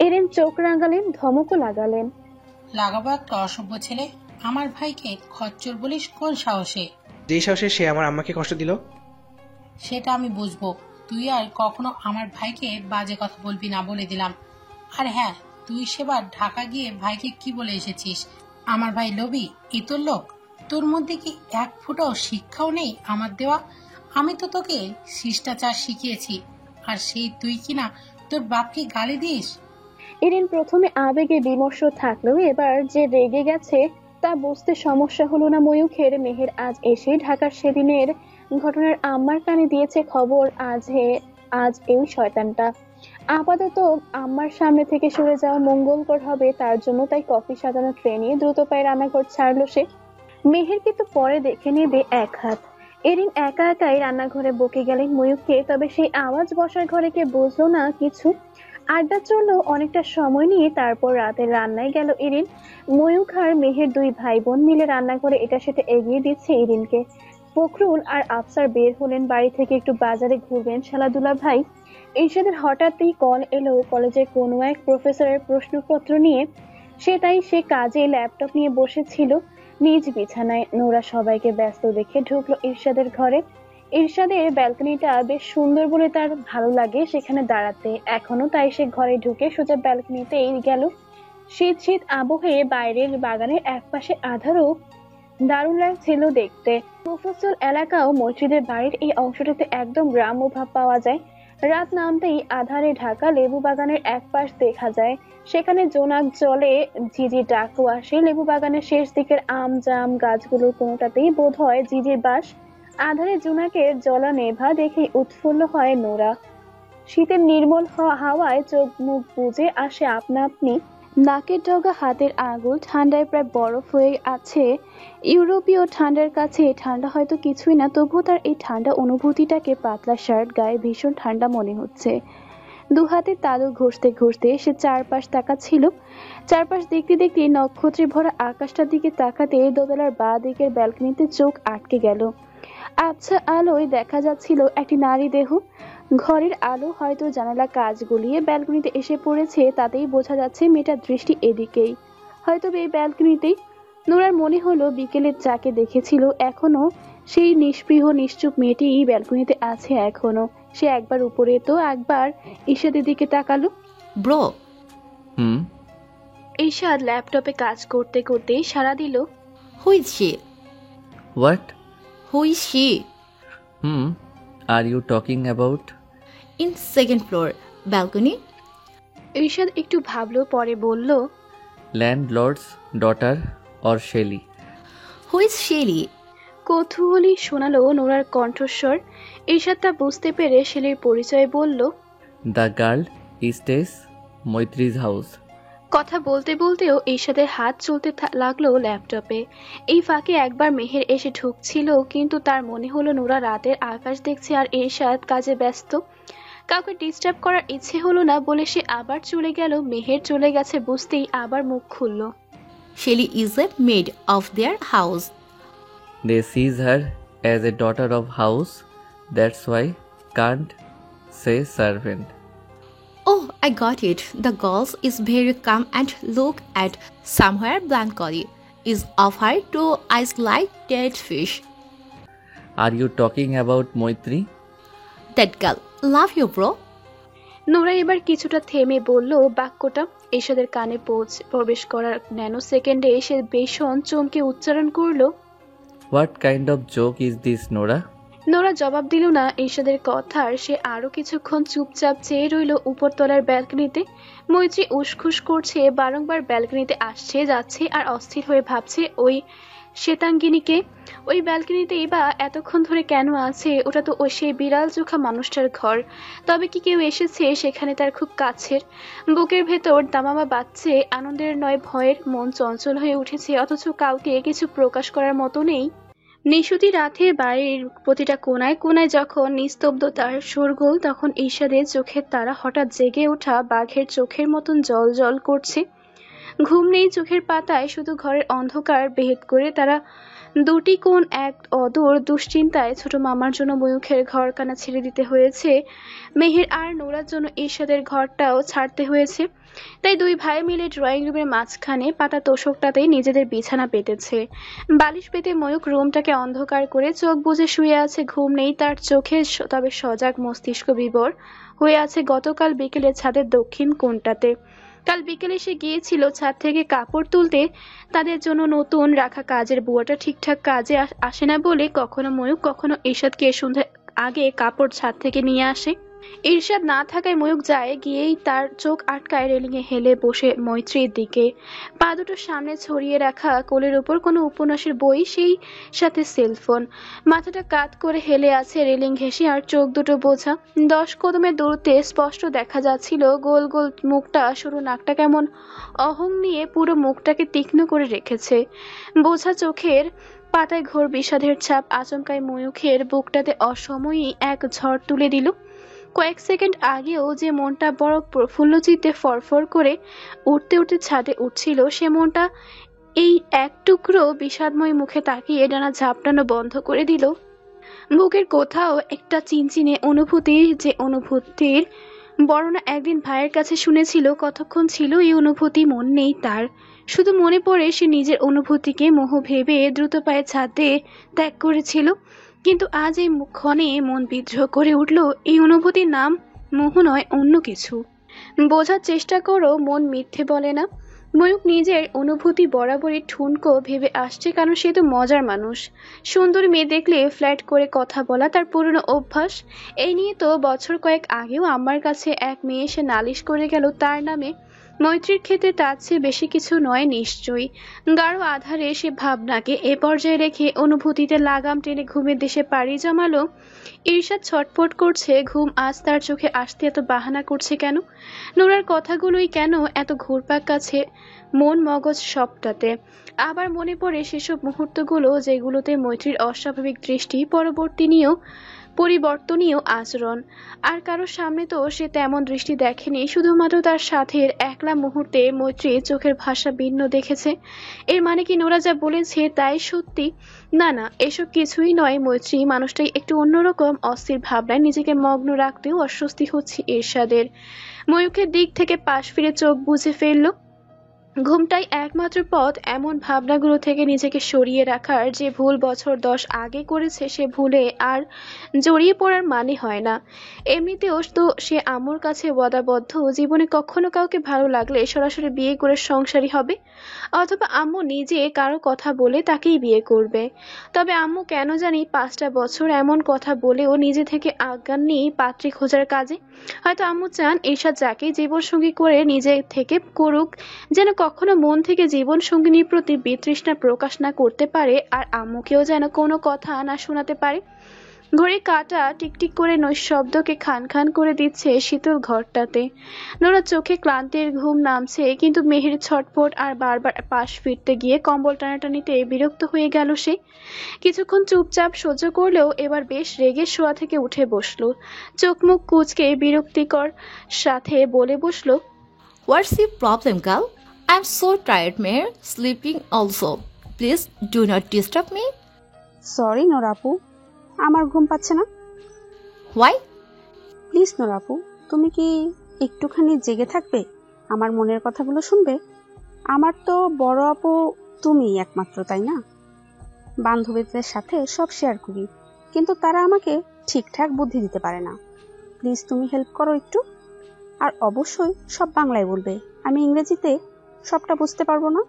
এরিন চোখ রাঙালেন, ধমকও লাগালেন। লাগাবো একটা অসভ্য ছেলে। আমার ভাইকে খচ্চর বলিস কোন সাহসে? যেই সাহসে সে আমার আম্মাকে কষ্ট দিল। সেটা আমি বুঝবো। তুই আর কখনো আমার ভাইকে বাজে কথা বলবি না বলে দিলাম। আর হ্যাঁ, তুই সেবার ঢাকা গিয়ে ভাইকে কি বলে এসেছিস? আমার ভাই লোভী, ইতর লোক। তোর মধ্যে কি এক ফুটাও শিক্ষাও নেই আমার দেওয়া? আমি তো তোকে শিষ্টাচার শিখিয়েছি, আর সেই তুই কিনা তোর বাপকে গালি দিস? এরিন প্রথমে আবেগে বিমর্ষ থাকলেও এবার যে রেগে গেছে তা বুঝতে সমস্যা হলো না ময়ূখের। মেহের আজ এসে ঢাকার সেদিনের ঘটনার আম্মার কানে দিয়েছে খবর। আজ এই শয়তানটা আপাতত আম্মার সামনে থেকে সরে যাওয়া মঙ্গলকর হবে তার জন্য। তাই কফি সাজানো ট্রে নিয়ে দ্রুত পায়ে রান্নাঘর ছাড়লো সে। মেহেরকে তো পরে দেখে নেবে এক হাত। এরিন একা একাই রান্নাঘরে বকে গেলেন ময়ূখকে। তবে সেই আওয়াজ বসার ঘরে কে বুঝলো না কিছু। আড্ডা চললো অনেকটা সময় নিয়ে। তারপর রাতের রান্নায় গেল এরিন। ময়ূখ আর মেহের 2 ভাই বোন মিলে রান্নাঘরে এটা সেটা এগিয়ে দিচ্ছে এরিনকে। ফখরুল আর আফসার বের হলেন বাড়ি থেকে, একটু বাজারে ঘুরবেন। শালাদুলা ভাই ঈর্ষাদের হঠাৎই কল এলো কলেজের কোনো এক প্রফেসরের প্রশ্নপত্র নিয়ে। সে কাজে ল্যাপটপ নিয়ে বসেছিল নিজ বিছানায়। নোরা সবাইকে ব্যস্ত দেখে ঢুকলো ঈর্ষাদের ঘরে। ঈর্ষাদের ব্যালকনিটা বেশ সুন্দর বলে তার ভালো লাগে সেখানে দাঁড়াতে এখনো। তাই সে ঘরে ঢুকে সোজা ব্যালকনিতেই গেল। শীত শীত আবহে বাইরের বাগানের একপাশে আধারও দারুণ লাগছিল দেখতে। মফস্বল এলাকাও মসজিদের বাড়ির এই অংশটাতে একদম গ্রাম্য ভাব পাওয়া যায়। রাত নামতেই আধারে ঢাকা লেবু বাগানের এক পাশ দেখা যায়। সেখানে জোনাক জলে ঝিঝির ডাকও আসে। লেবু বাগানের শেষ দিকের আম জাম গাছগুলোর কোনোটাতেই বোধ হয় ঝিঝির বাস। আধারে জোনাকের জলা নেভা দেখে উৎফুল্ল হয় নোরা। শীতের নির্মল হাওয়ায় চোখ মুখ বুজে আসে আপনা আপনি। নাকের ডগা হাতের আঙুল ঠান্ডায় প্রায় বরফ হয়ে আছে। ইউরোপীয় ঠান্ডার কাছে ঠান্ডা হয়তো কিছুই না, তবুও তার এই ঠান্ডা অনুভূতিটাকে পাতলা শার্ট গায়ে ভীষণ ঠান্ডা মনে হচ্ছে। 2 হাতে তালু ঘষতে ঘষতে সে চারপাশ তাকাচ্ছিল। চারপাশ দেখতে দেখতে নক্ষত্রে ভরা আকাশটার দিকে তাকাতে দোতলার বাঁ দিকের ব্যালকনিতে চোখ আটকে গেল। আচ্ছা আলোয় দেখা যাচ্ছিল একটি নারী দেহ। ঘরের আলো হয়তো জানালা কাঁচ গলিয়ে ব্যালকনিতে এসে পড়েছে, তাতেই বোঝা যাচ্ছে মেয়েটার দৃষ্টি এদিকেই, হয়তো এই ব্যালকনিতেই। নোরার মনে হলো বিকেলের চাকে দেখেছিল, এখনো সেই নিষ্পৃহ নিশ্চুপ মেয়েটি ব্যালকনিতে আছে এখনো। সে একবার উপরে তো একবার ঈশাদের দিকে তাকালো। ব্রো। ঈশাদ ল্যাপটপে কাজ করতে করতে সাড়া দিল, who is she? What? Who is she? Are you talking about? In second floor balcony. Ishad একটু ভাবলো, পরে বলল, landlord's daughter or Shelley? Who is Shelley? কৌতূহলী শোনালো নোরার কণ্ঠস্বর। ঈশাদ তা বুঝতে পেরে শেলির পরিচয় বলল, দ্য গার্ল স্টেস মৈত্রীজ হাউস। কথা বলতে বলতেও ঈশাদের হাত চলতে লাগলো ল্যাপটপে। এই ফাঁকে একবার মেহের এসে ঢুকছিল, কিন্তু তার মনে হলো নোরা রাতের আকাশ দেখছে আর ঈশাদ কাজে ব্যস্ত। কাউকে ডিস্টার্ব করার ইচ্ছে হলো না বলে সে আবার চলে গেল। মেহের চলে গেছে বুঝতেই আবার মুখ খুলল। Shelly is a maid of their house. They sees her as a daughter of house. That's why can't say servant. Oh, I got it. The girls is very calm and look at somewhere Blancoli is offered to ice like dead fish. Are you talking about Moitri? That girl. Love you, bro. Nora এবার কিছুটা থেমে বলল বাক্যটা এরশাদের কানে প্রবেশ করার ন্যানো সেকেন্ডে সে ভীষণ চমকে উচ্চারণ করলো, What kind of joke is this, Nora? Nora জবাব দিল না এরশাদের কথার। সে আরো কিছুক্ষণ চুপচাপ চেয়ে রইল উপরতলার ব্যালকনিতে। মৈত্রী উসখুস করছে, বারংবার ব্যালকনিতে আসছে যাচ্ছে আর অস্থির হয়ে ভাবছে ওই শ্বেতাঙ্গিনীকে। ওই ব্যালকনিতেই বা এতক্ষণ ধরে কেন আছে? ওটা তো ওই সেই বিড়াল চোখা মানুষটার ঘর। তবে কি কেউ এসেছে সেখানে তার খুব কাছের? বুকের ভেতর দামামা বাজছে, আনন্দের নয় ভয়ের। মন চঞ্চল হয়ে উঠেছে, অথচ কাউকে কিছু প্রকাশ করার মতো নেই। নিশুতি রাতে বাড়ির প্রতিটা কোনায় কোনায় যখন নিস্তব্ধতার শোরগোল, তখন ঈর্ষাদের চোখের তারা হঠাৎ জেগে ওঠা বাঘের চোখের মতন জল জল করছে। ঘুম নেই চোখের পাতায়, শুধু ঘরের অন্ধকার ভেদ করে তারা দুটি কোণ এক অদূর দুশ্চিন্তায়। ছোট মামার জন্য ময়ূখের ঘরখানা ছেড়ে দিতে হয়েছে, মেহের আর নোরার জন্য ঈর্ষাদের ঘরটাও ছাড়তে হয়েছে। তাই দুই ভাই মিলে ড্রয়িং রুমের মাঝখানে পাতা তোষকটাতেই নিজেদের বিছানা পেতেছে। বালিশ পেতে ময়ূখ রুমটাকে অন্ধকার করে চোখ বুজে শুয়ে আছে। ঘুম নেই তার চোখে, তবে সজাগ মস্তিষ্ক বিবর হয়ে আছে গতকাল বিকেলে ছাদের দক্ষিণ কোণটাতে। কাল বিকেলে সে গিয়েছিল ছাদ থেকে কাপড় তুলতে। তাদের জন্য নতুন রাখা কাজের বুয়াটা ঠিকঠাক কাজে আসে না বলে কখনো ময়ূখ কখনো ঈর্ষাদকে সন্ধ্যা আগে কাপড় ছাদ থেকে নিয়ে আসে। ঈর্ষাদ না থাকায় ময়ূখ যায়, গিয়েই তার চোখ আটকায় রেলিংয়ে হেলে বসে মৈত্রীর দিকে। পা দুটো সামনে ছড়িয়ে রাখা কোলের উপর কোনো উপন্যাসের বই, সেই সাথে সেলফোন। মাথাটা কাত করে হেলে আছে রেলিং ঘেঁষে, আর চোখ দুটো বোঝা। 10 কদমের দূরত্বে স্পষ্ট দেখা যাচ্ছিল গোল গোল মুখটা, সরু নাকটা কেমন অহং নিয়ে পুরো মুখটাকে তীক্ষ্ণ করে রেখেছে। বোঝা চোখের পাতায় ঘোর বিষাদের ছাপ। আচমকায় ময়ূখের বুকটাতে অসময়ই এক ঝড় তুলে দিল। কয়েক সেকেন্ড আগেও যে মনটা বড় প্রফুল্ল চিত্তে ফরফর করে উঠতে উঠতে ছাদে উঠছিল, সে মনটা এই এক টুকরো বিষাদময় মুখে তাকিয়ে ডানা ঝাপটানো বন্ধ করে দিল। বুকের কোথাও একটা চিনচিনে অনুভূতি, যে অনুভূতির বর্ণনা একদিন ভাইয়ের কাছে শুনেছিল। কতক্ষণ ছিল এই অনুভূতি মন নেই তার, শুধু মনে পড়ে সে নিজের অনুভূতিকে মোহ ভেবে দ্রুত পায়ে ছাদে ত্যাগ করেছিল। কিন্তু আজ এই ক্ষণে মন বিদ্রোহ করে উঠল, এই অনুভূতির নাম মোহ নয়, অন্য কিছু। বোঝার চেষ্টা করো, মন মিথ্যে বলে না। ময়ূখ নিজের অনুভূতি বরাবরই ঠুনকো ভেবে আসছে, কারণ সে তো মজার মানুষ। সুন্দর মেয়ে দেখলে ফ্ল্যাট করে কথা বলা তার পুরনো অভ্যাস। এই নিয়ে তো বছর কয়েক আগেও আমার কাছে এক মেয়ে এসে নালিশ করে গেল তার নামে। মৈত্রীর ক্ষেত্রে তার চেয়ে বেশি কিছু নয় নিশ্চয়ই। গাঢ় আধারে সে ভাবনাকে এ পর্যায়ে রেখে অনুভূতিতে লাগাম টেনে ঘুমের দেশে পাড়ি জমালো। ঈর্ষাদ ছটফট করছে, ঘুম আজ তার চোখে আসতে এত বাহানা করছে কেন? নোরার কথাগুলোই কেন এত ঘুরপাক কাছে মন মগজ সবটাতে? আবার মনে পড়ে সেসব মুহূর্তগুলো যেগুলোতে মৈত্রীর অস্বাভাবিক দৃষ্টি, পরিবর্তনীয় আচরণ। আর কারোর সামনে তো সে তেমন দৃষ্টি দেখেনি, শুধুমাত্র তার সাথের একলা মুহূর্তে মৈত্রী চোখের ভাষা ভিন্ন দেখেছে। এর মানে কি নোরা যা বলেছে তাই সত্যি? না না, এসব কিছুই নয়। মৈত্রী মানুষটাই একটু অন্যরকম। অস্থির ভাবনায় নিজেকে মগ্ন রাখতেও অস্বস্তি হচ্ছে ঈর্ষাদের। ময়ূখের দিক থেকে পাশ ফিরে চোখ বুজে ফেলল। ঘুমটাই একমাত্র পথ, এমন ভাবনাগুলো থেকে নিজেকে সরিয়ে রাখার যে ভুল বছর 10 আগে করেছে, সে ভুলে আর জড়িয়ে পড়ার মানে হয় না। এমনিতেও তো সে আম্মুর কাছে ওয়াদাবদ্ধ, জীবনে কখনো কাউকে ভালো লাগলে সরাসরি বিয়ে করে সংসারী হবে, অথবা আম্মু নিজে কারো কথা বলে তাকেই বিয়ে করবে। তবে আম্মু কেন জানি 5টা বছর এমন কথা বলেও নিজে থেকে আজ্ঞান নেই পাত্রী খোঁজার কাজে। হয়তো আম্মু চান ঈর্ষাদ যাকে জীবনসঙ্গী করে নিজে থেকে করুক, যেন কখনো মন থেকে জীবন সঙ্গিনীর প্রতি বিতৃষ্ণা প্রকাশ না করতে পারে, আর আম্মুকেও যেন কোনো কথা না শোনাতে পারে। ঘড়ির কাঁটা টিকটিক করে নৈশব্দকে খান খান করে দিচ্ছে শীতল ঘরটাতে। নোরা চোখে ক্লান্তির ঘুম নামছে, কিন্তু মেহের ছটফট আর বারবার পাশ ফিরতে গিয়ে কম্বল টানাটানিতে বিরক্ত হয়ে গেল সে। কিছুক্ষণ চুপচাপ সহ্য করলেও এবার বেশ রেগে শোয়া থেকে উঠে বসলো। চোখ মুখ কুঁচকে বিরক্তিকর সাথে বলে বসলো, What's your problem, girl? I'm so tired, Meher. Sleeping also. Please do not disturb me. Sorry নোরাপু, আমার ঘুম পাচ্ছে না। Why? প্লিজ নোরাপু, তুমি কি একটুখানি জেগে থাকবে, আমার মনের কথাগুলো শুনবে? আমার তো বড় আপু তুমিই একমাত্র, তাই না? বান্ধবীদের সাথে সব শেয়ার করি, কিন্তু তারা আমাকে ঠিকঠাক বুদ্ধি দিতে পারে না। প্লিজ তুমি হেল্প করো একটু। আর অবশ্যই সব বাংলায় বলবে, আমি ইংরেজিতে সবটা বুঝতে পারবো না।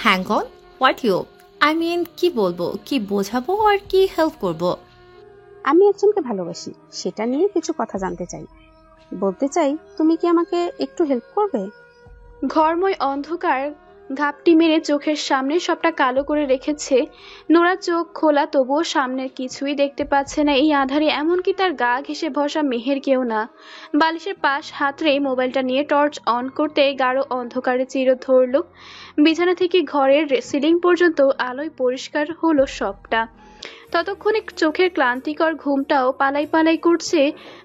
Hang on. What you? I mean, কি বলবো, কি বোঝাবো আর কি হেল্প করব? আমি একজনকে ভালোবাসি, সেটা নিয়ে কিছু কথা জানতে চাই। বলতে চাই, তুমি কি আমাকে একটু হেল্প করবে? ঘরময় অন্ধকার ঘাপটি মেরে চোখের সামনে সবটা কালো করে রেখেছে। নোরা চোখ খোলা, তবুও সামনের কিছুই দেখতে পাচ্ছে না এই আধারে, এমনকি তার গা ঘেঁষে বসা মেহের কেউ না। বালিশের পাশ হাতড়েই মোবাইলটা নিয়ে টর্চ অন করতে গাঢ় অন্ধকারে চির ধরল। বিছানা থেকে ঘরের সিলিং পর্যন্ত আলোয় পরিষ্কার হলো সবটা। ততক্ষণে চোখের ক্লান্তিকর ঘুমটাও পালাই পালাই করছে।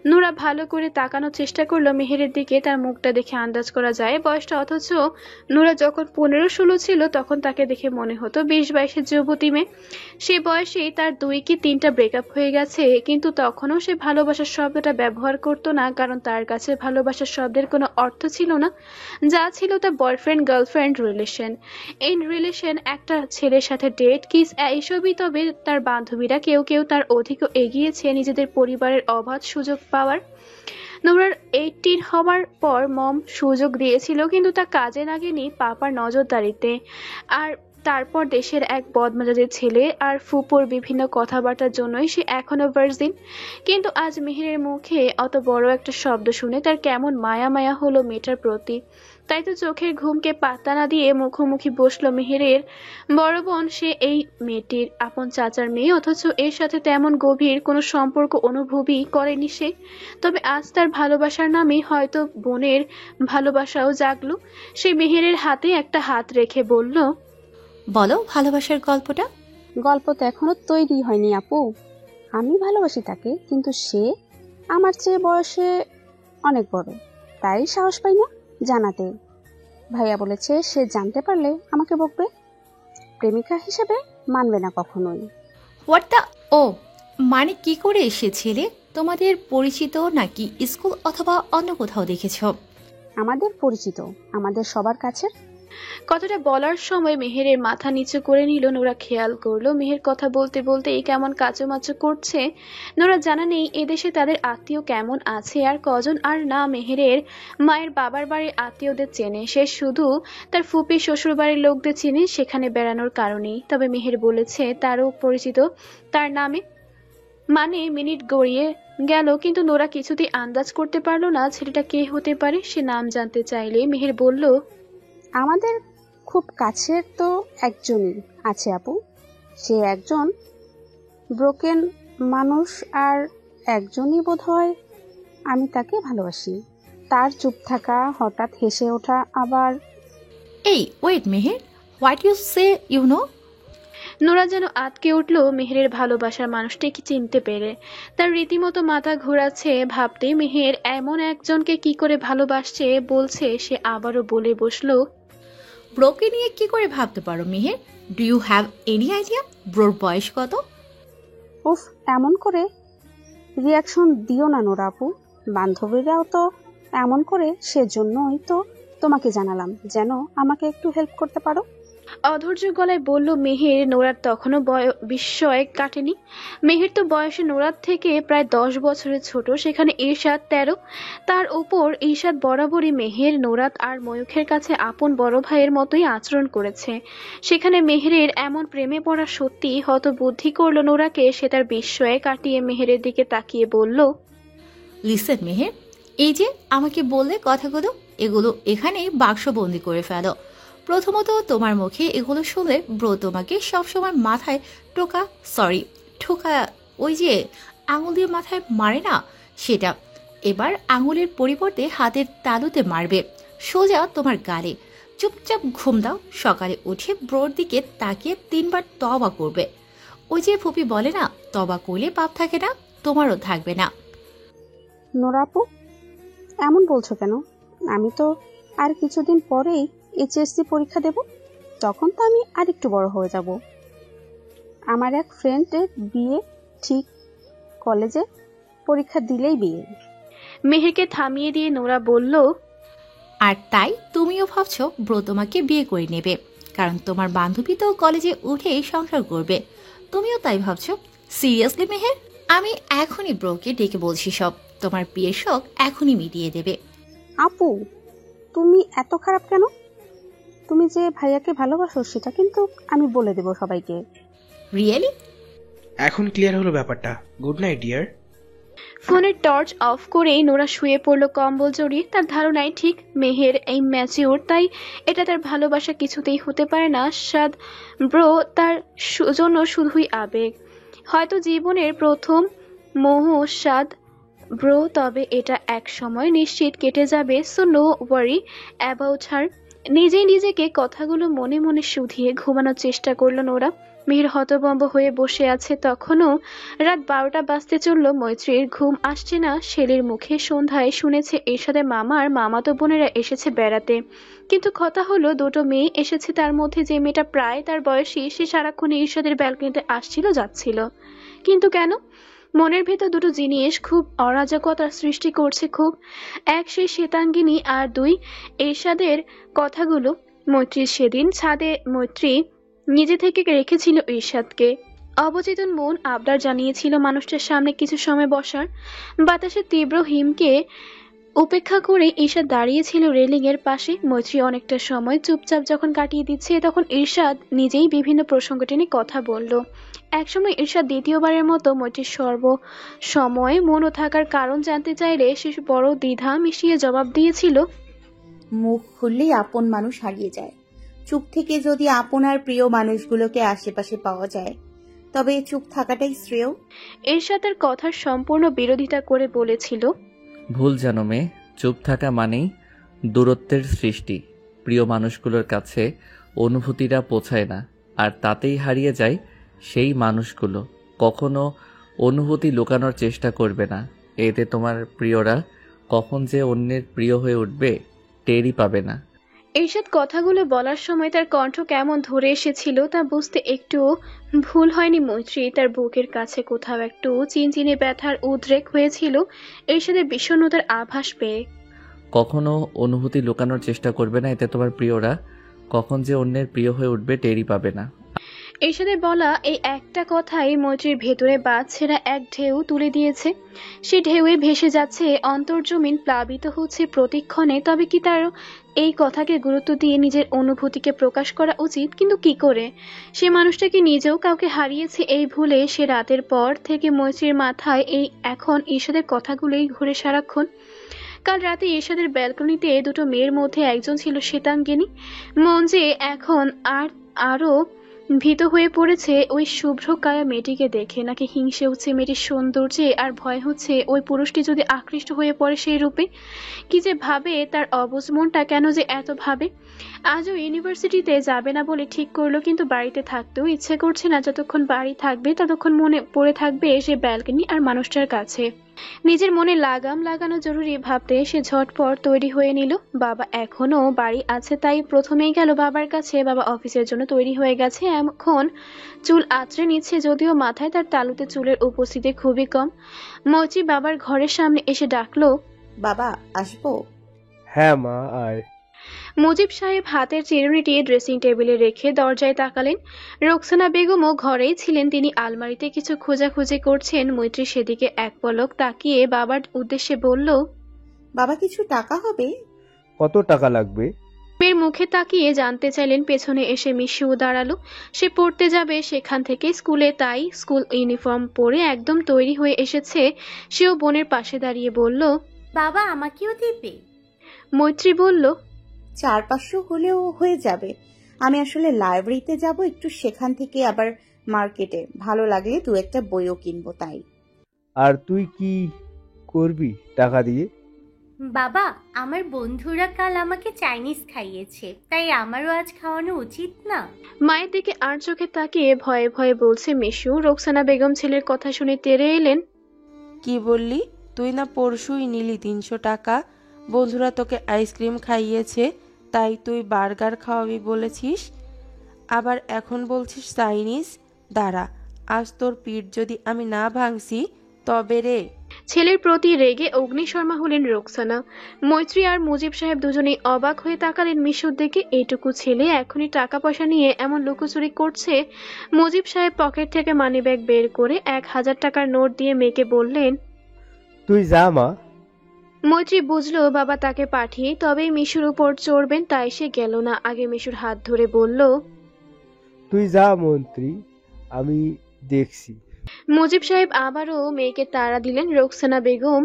নোরা ভালো করে তাকানোর চেষ্টা করলো মেহেরের দিকে। তার মুখটা দেখে আন্দাজ করা যায় বয়সটা, অথচ নোরা যখন 15-16 ছিল তখন তাকে দেখে মনে হতো 20-22-এর যুবতী মেয়ে। সে বয়সেই তার 2 কি 3টা ব্রেকআপ হয়ে গেছে, কিন্তু তখনও সে ভালোবাসার শব্দটা ব্যবহার করতো না, কারণ তার কাছে ভালোবাসার শব্দের কোনো অর্থ ছিল না। যা ছিল তা বয়ফ্রেন্ড গার্লফ্রেন্ড রিলেশন। এই রিলেশন একটা ছেলের সাথে ডেট, কিস, এইসবই। তবে তার বান্ধবীরা কেউ কেউ তার অধিকও এগিয়েছে নিজেদের পরিবারের অবাধ সুযোগ পাওয়ার। নোরার 18 হওয়ার পর মম সুযোগ দিয়েছিল, কিন্তু তা কাজে লাগেনি পাপার নজরদারিতে। আর তারপর দেশের এক বদমেজাজের ছেলে আর ফুপুর বিভিন্ন কথাবার্তার জন্যই সে এখনো ভার্জিন। কিন্তু আজ মেহেরের মুখে অত বড় একটা শব্দ শুনে তার কেমন মায়া মায়া হলো মেয়েটার প্রতি। তাই তো চোখের ঘুমকে পাত্তা না দিয়ে মুখোমুখি বসলো মেহেরের বড় বোন। সে এই মেয়েটির আপন চাচার মেয়ে, অথচ এর সাথে তেমন গভীর কোনো সম্পর্ক অনুভবই করেনি সে। তবে আজ তার ভালোবাসার নামে হয়তো বোনের ভালোবাসাও জাগলো। সে মেহেরের হাতে একটা হাত রেখে বলল, বলো ভালোবাসার গল্পটা। গল্প তো এখনো তৈরি হয়নি আপু। আমি ভালোবাসি তাকে, কিন্তু সে আমার চেয়ে বয়সে অনেক বড়, তাই সাহস পাই না জানাতে। ভাইয়া বলেছে সে জানতে পারলে আমাকে বকবে, প্রেমিকা হিসেবে মানবে না কখনোই। What the? ও মানে কি করে এসেছিলে? তোমাদের পরিচিত নাকি স্কুল অথবা অন্য কোথাও দেখেছো? আমাদের পরিচিত, আমাদের সবার কাছে। কথাটা বলার সময় মেহেরের মাথা নিচু করে নিল। নোরা খেয়াল করলো মেহের কথা বলতে বলতে এই কেমন কাচুমাচু করছে। নোরা জানা নেই এদেশে তাদের আত্মীয় কেমন আছে আর কজন। আর না মেহেরের মায়ের বাবার বাড়ির আত্মীয়দের চেনে, সে শুধু তার ফুপি শ্বশুর বাড়ির লোকদের চেনে সেখানে বেড়ানোর কারণেই। তবে মেহের বলেছে তারও পরিচিত তার নামে। মানে মিনিট গড়িয়ে গেল, কিন্তু নোরা কিছুতেই আন্দাজ করতে পারলো না ছেলেটা কে হতে পারে। সে নাম জানতে চাইলে মেহের বলল, আমাদের খুব কাছের তো একজনই আছে আপু। সে একজন ব্রোকেন মানুষ, আর একজনই বোধহয় আমি তাকে ভালোবাসি। তার চুপ থাকা, হঠাৎ হেসে ওঠা, আবার এই wait Meher, what you say you know? Nora যেন আটকে উঠল মেহেরের ভালোবাসার মানুষটিকে চিনতে পেরে। তার রীতিমতো মাথা ঘোরাচ্ছে ভাবতে মেহের এমন একজনকে কি করে ভালোবাসছে বলছে। সে আবারও বলে বসলো, ব্রোকে নিয়ে কি করে ভাবতে পারো Meher? Do you have any idea ব্রোর বয়স কত? উফ, এমন করে রিয়াকশন দিও না নোরা আপু। বান্ধবীরাও তো এমন করে, সেজন্যই তো তোমাকে জানালাম যেন আমাকে একটু হেল্প করতে পারো। অধৈর্য গলায় বলল মেহের। নোরার তখনও বিস্ময় কাটেনি। মেহের তো বয়সে নোরার থেকে প্রায় 10 বছরের ছোট, সেখানে ঈর্ষাদ 13। তার উপর ঈর্ষাদ বরাবরই মেহের, নোরাত আর ময়ূখের কাছে আপন বড় ভাইয়ের মতোই আচরণ করেছে। সেখানে মেহেরের এমন প্রেমে পড়া সত্যি হতবুদ্ধি করলো নোরাকে। সে তার বিস্ময়ে কাটিয়ে মেহেরের দিকে তাকিয়ে বলল, লিসেন মেহের, এই যে আমাকে বললে কথাগুলো, এগুলো এখানে বাক্সবন্দি করে ফেলো। প্রথমত তোমার মুখে এগুলো শুনলে ব্রো তোমাকে সবসময় মাথায় ঠোকা ওই যে আঙুল দিয়ে মাথায় মারে না সেটা, এবার আঙুলের পরিবর্তে হাতের তালুতে মারবে সোজা তোমার গালে। চুপচাপ ঘুম দাও, সকালে উঠে ব্রোর দিকে তাকিয়ে 3 বার তওবা করবে। ওই যে ফুপি বলে না, তওবা করলে পাপ থাকে না, তোমারও থাকবে না। নোরা আপু, এমন বলছো কেন? আমি তো আর কিছুদিন পরেই এইচএসসি পরীক্ষা দেব, তখন তো আমি আরেকটু বড় হয়ে যাব। আমার এক ফ্রেন্ডের বিয়ে ঠিক, কলেজে পরীক্ষা দিলেই বিয়ে। মেহেরকে থামিয়ে দিয়ে নোরা বলল, আর তাই তুমিও ভাবছো ব্রো তোমাকে বিয়ে করে নেবে, কারণ তোমার বান্ধবী তো কলেজে উঠেই সংসার করবে, তুমিও তাই ভাবছো? সিরিয়াসলি মেহের, আমি এখনই ব্রোকে ডেকে বলছি সব, তোমার বিয়ের শখ এখনই মিটিয়ে দেবে। আপু, তুমি এত খারাপ কেন? তুমি যে ভাইয়াকে ভালোবাসো সেটা কিন্তু আমি বলে দেব সবাইকে। রিয়েলি? এখন ক্লিয়ার হলো ব্যাপারটা। Good night dear. ফোনের টর্চ অফ করেই নোরা শুয়ে পড়ল কম্বল জড়িয়ে। তার ধারণায় ঠিক মেহের এই ম্যাচিওর, তাই এটা তার ভালোবাসা কিছুতেই হতে পারে না। সাদ ব্রো তার জন্য শুধুই আবেগ, হয়তো জীবনের প্রথম মোহ সাদ ব্রো, তবে এটা এক সময় নিশ্চিত কেটে যাবে। So no worry about her. নিজেই নিজেকে কথাগুলো মনে মনে শুধিয়ে ঘুমানোর চেষ্টা করলো নোরা। মেহের হতভম্ব হয়ে বসে আছে তখনও। রাত 12টা বাজতে চলল। মৈত্রীর ঘুম আসছে না। শেলির মুখে সন্ধ্যায় শুনেছে এরশাদের মামার মামাতো বোনেরা এসেছে বেড়াতে, কিন্তু কথা হলো দুটো মেয়ে এসেছে, তার মধ্যে যে মেয়েটা প্রায় তার বয়সী, সে সারাক্ষণ এরশাদের ব্যালকনিতে আসছিল যাচ্ছিল। কিন্তু কেন? মনের ভেতর দুটো জিনিস খুব অরাজকতার সৃষ্টি করছে। খুব এক, সেই শ্বেতাঙ্গিনী, আর দুই, এরশাদের কথাগুলো। মৈত্রীর সেদিন ছাদে মৈত্রী নিজে থেকে রেখেছিল ইরশাদকে। অবচেতন মন আবদার জানিয়েছিল মানুষটার সামনে কিছু সময় বসার। বাতাসের তীব্র হিমকে উপেক্ষা করে ইরশাদ দাঁড়িয়েছিল রেলিং এর পাশে। মৈত্রী অনেকটা সময় চুপচাপ যখন কাটিয়ে দিচ্ছে, তখন ইরশাদ নিজেই বিভিন্ন প্রসঙ্গ টেনে কথা বলল। একসময় ইরশাদ দ্বিতীয়বারের মতো মৈত্রীর সময় মনও থাকার কারণ জানতে চাইলে সে বড় দ্বিধা মিশিয়ে জবাব দিয়েছিল, মুখ খুললেই আপন মানুষ হারিয়ে যায়। চুপ থেকে যদি আপনার প্রিয় মানুষগুলোকে আশেপাশে পাওয়া যায়, তবে চুপ থাকাটাই শ্রেয়। ইরশাদের কথার সম্পূর্ণ বিরোধিতা করে বলেছিল, ভুল জানো মেয়ে, চুপ থাকা মানেই দূরত্বের সৃষ্টি। প্রিয় মানুষগুলোর কাছে অনুভূতিরা পৌঁছায় না, আর তাতেই হারিয়ে যায় সেই মানুষগুলো। কখনো অনুভূতি লুকানোর চেষ্টা করবে না, এতে তোমার প্রিয়রা কখন যে অন্যের প্রিয় হয়ে উঠবে টেরই পাবে না। ইরশাদ কথাগুলো বলার সময় তার কণ্ঠ কেমন ধরে এসেছিল তা বুঝতে একটু ভুল হয়নি মৈত্রী। তার বুকের কাছে কোথাও একটু চিনচিনে ব্যথার উদ্রেক হয়েছিল ইরশাদের বিষণ্ণতার আভাস পেয়ে। কখনো অনুভূতি লুকানোর চেষ্টা করবে না, এতে তোমার প্রিয়রা কখন যে অন্যের প্রিয় হয়ে উঠবে টেরই পাবে না। ইরশাদের বলা এই একটা কথাই মৈত্রীর ভেতরে বাদ ছেড়া এক ঢেউ তুলে দিয়েছে। সে ঢেউয়ে ভেসে যাচ্ছে, অন্তর্জমিন প্লাবিত হচ্ছে প্রতিক্ষণে। তবে কি তার এই কথাকে গুরুত্ব দিয়ে নিজের অনুভূতিকে প্রকাশ করা উচিত? কিন্তু কি করে? সে মানুষটাকে নিজেও কাউকে হারিয়েছে এই ভুলে। সে রাতের পর থেকে মৈত্রীর মাথায় এই এখন ইরশাদের কথাগুলোই ঘুরে সারাক্ষণ। কাল রাতে ইরশাদের ব্যালকনিতে দুটো মেয়ের মধ্যে একজন ছিল শ্বেতাঙ্গিনী। মন যে এখন আরো ভীত হয়ে পড়েছে ওই শুভ্র কায়া মেয়েটিকে দেখে। নাকি হিংসে হচ্ছে মেয়েটির সৌন্দর্যে, আর ভয় হচ্ছে ওই পুরুষটি যদি আকৃষ্ট হয়ে পড়ে সেই রূপে। কি যে ভাবে তার অবুঝ মনটা, কেন যে এত ভাবে। আজও ইউনিভার্সিটিতে যাবে না বলে ঠিক করলো, কিন্তু বাড়িতে থাকতেও ইচ্ছে করছে না। যতক্ষণ বাড়ি থাকবে ততক্ষণ মনে পড়ে থাকবে সে ব্যালকনি আর মানুষটার কাছে। নিজের মনে লাগাম লাগানো জরুরি ভাবতে সে ঝটপট তৈরি হয়ে নিল। বাবা এখনো বাড়ি আছে, তাই প্রথমেই গেল বাবার কাছে। বাবা অফিসের জন্য তৈরি হয়ে গেছে, এখন চুল আঁচড়ে নিচ্ছে, যদিও মাথায় তার তালুতে চুলের উপস্থিতি খুবই কম। মৈত্রী বাবার ঘরের সামনে এসে ডাকলো, বাবা আসবো? হ্যাঁ মা, আয়। মুজিব সাহেব হাতের চিরুনিটি ড্রেসিং টেবিলে রেখে দরজায় তাকালেন। রোকসানা বেগমও ঘরেই ছিলেন। তিনি আলমারিতে কিছু খোঁজাখুঁজি করছেন। মৈত্রী সেদিকে এক পলক তাকিয়ে বাবার উদ্দেশ্যে বলল, বাবা কিছু টাকা হবে? কত টাকা লাগবে? মেয়ের মুখে তাকিয়ে জানতে চাইলেন। পেছনে এসে মিশুও দাঁড়ালো। সে পড়তে যাবে সেখান থেকে স্কুলে, তাই স্কুল ইউনিফর্ম পরে একদম তৈরি হয়ে এসেছে। সেও বোনের পাশে দাঁড়িয়ে বলল, বাবা আমাকেও দিবে? মৈত্রী বলল, 400-500 হলেও হয়ে যাবে। আমি আসলে লাইব্রেরিতে যাব একটু, সেখান থেকে আবার মার্কেটে, ভালো লাগলে 2-একটা বইও কিনবো তাই। আর তুই কি করবি টাকা দিয়ে? বাবা আমার বন্ধুরা কাল আমাকে চাইনিজ খাইয়েছে, তাই আমারও আজ খাওয়ানো উচিত না? মায়ের দিকে আর চোখে তাকিয়ে ভয়ে ভয়ে বলছে মিশু। রোকসানা বেগম ছেলের কথা শুনে তেড়ে এলেন। কি বললি? তুই না পরশুই নিলি 300 টাকা? বন্ধুরা তোকে আইসক্রিম খাইয়েছে, তাই তুই বার্গার খাওয়াবি বলেছিস, আবার এখন বলছিস চাইনিজ। দাঁড়া, আজ তোর পিঠ যদি আমি না ভাঙছি তবে রে। ছেলের প্রতি রেগে অগ্নিশর্মা হলেন রোকসানা। মৈত্রী আর মুজিব সাহেব দুজনেই অবাক হয়ে তাকালেন মিশুর দিকে। এইটুকু ছেলে এখনই টাকা পয়সা নিয়ে এমন লুকোচুরি করছে। মুজিব সাহেব পকেট থেকে মানিব্যাগ বের করে 1000 টাকার নোট দিয়ে মেয়েকে বললেন, তুই যা মা। মৈত্রী বুঝলো বাবা তাকে পাঠিয়ে তবেই মিশুর উপর চড়বেন, তাই সে গেল না। আগে মিশুর হাত ধরে বলল, তুই যা মন্ত্রী, আমি দেখছি। মুজিব সাহেব আবারও মেয়েকে তাড়া দিলেন। রোকসানা বেগম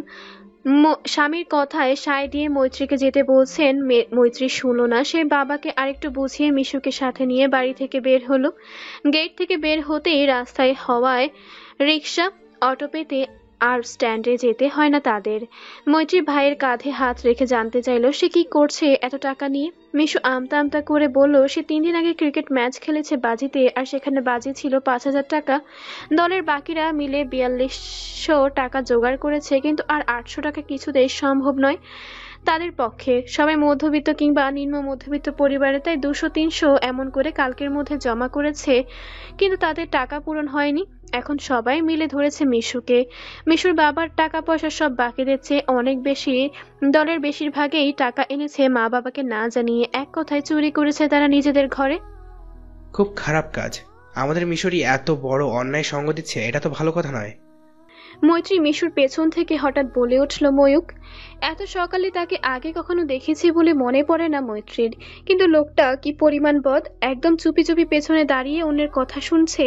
স্বামীর কথায় সায় দিয়ে মৈত্রীকে যেতে বলছেন। মৈত্রী শুনল না। সে বাবাকে আরেকটু বুঝিয়ে মিশুকে সাথে নিয়ে বাড়ি থেকে বের হলো। গেট থেকে বের হতেই রাস্তায় হওয়ায় রিক্সা, অটো পেতে আর স্ট্যান্ডে যেতে হয় না তাদের। মৈত্রী ভাইয়ের কাঁধে হাত রেখে জানতে চাইলো সে কি করছে এত টাকা নিয়ে। মিশু আমতা আমতা করে বলল সে 3 দিন আগে ক্রিকেট ম্যাচ খেলেছে বাজিতে, আর সেখানে বাজি ছিল 5000 টাকা। দলের বাকিরা মিলে 4200 টাকা জোগাড় করেছে, কিন্তু আর 800 টাকা কিছুতেই সম্ভব নয় তাদের পক্ষে। সবাই মধ্যবিত্ত কিংবা নিম্ন মধ্যবিত্ত পরিবারে, তাই 200-300 এমন করে কালকের মধ্যে জমা করেছে, কিন্তু তাদের টাকা পূরণ হয়নি। এখন সবাই মিলে ধরেছে মিশুকে। মিশুর বাবার টাকা পয়সা সব বাকিদের চেয়ে অনেক বেশি। দলের বেশিরভাগই টাকা এনেছে মা বাবাকে না জানিয়ে। এক কথায় চুরি করেছে তারা নিজেদের ঘরে। খুব খারাপ কাজ। আমাদের মিশরি এত বড় অন্যায় সঙ্গ দিচ্ছে, এটা তো ভালো কথা নয়। মৈত্রী মিশুর পেছন থেকে হঠাৎ বলে উঠল, ময়ূক। এত সকালে তাকে আগে কখনো দেখেছি বলে মনে পড়ে না মৈত্রীর, কিন্তু লোকটা কি পরিমাণ বদ। একদম চুপি চুপি পেছনে দাঁড়িয়ে অন্যের কথা শুনছে।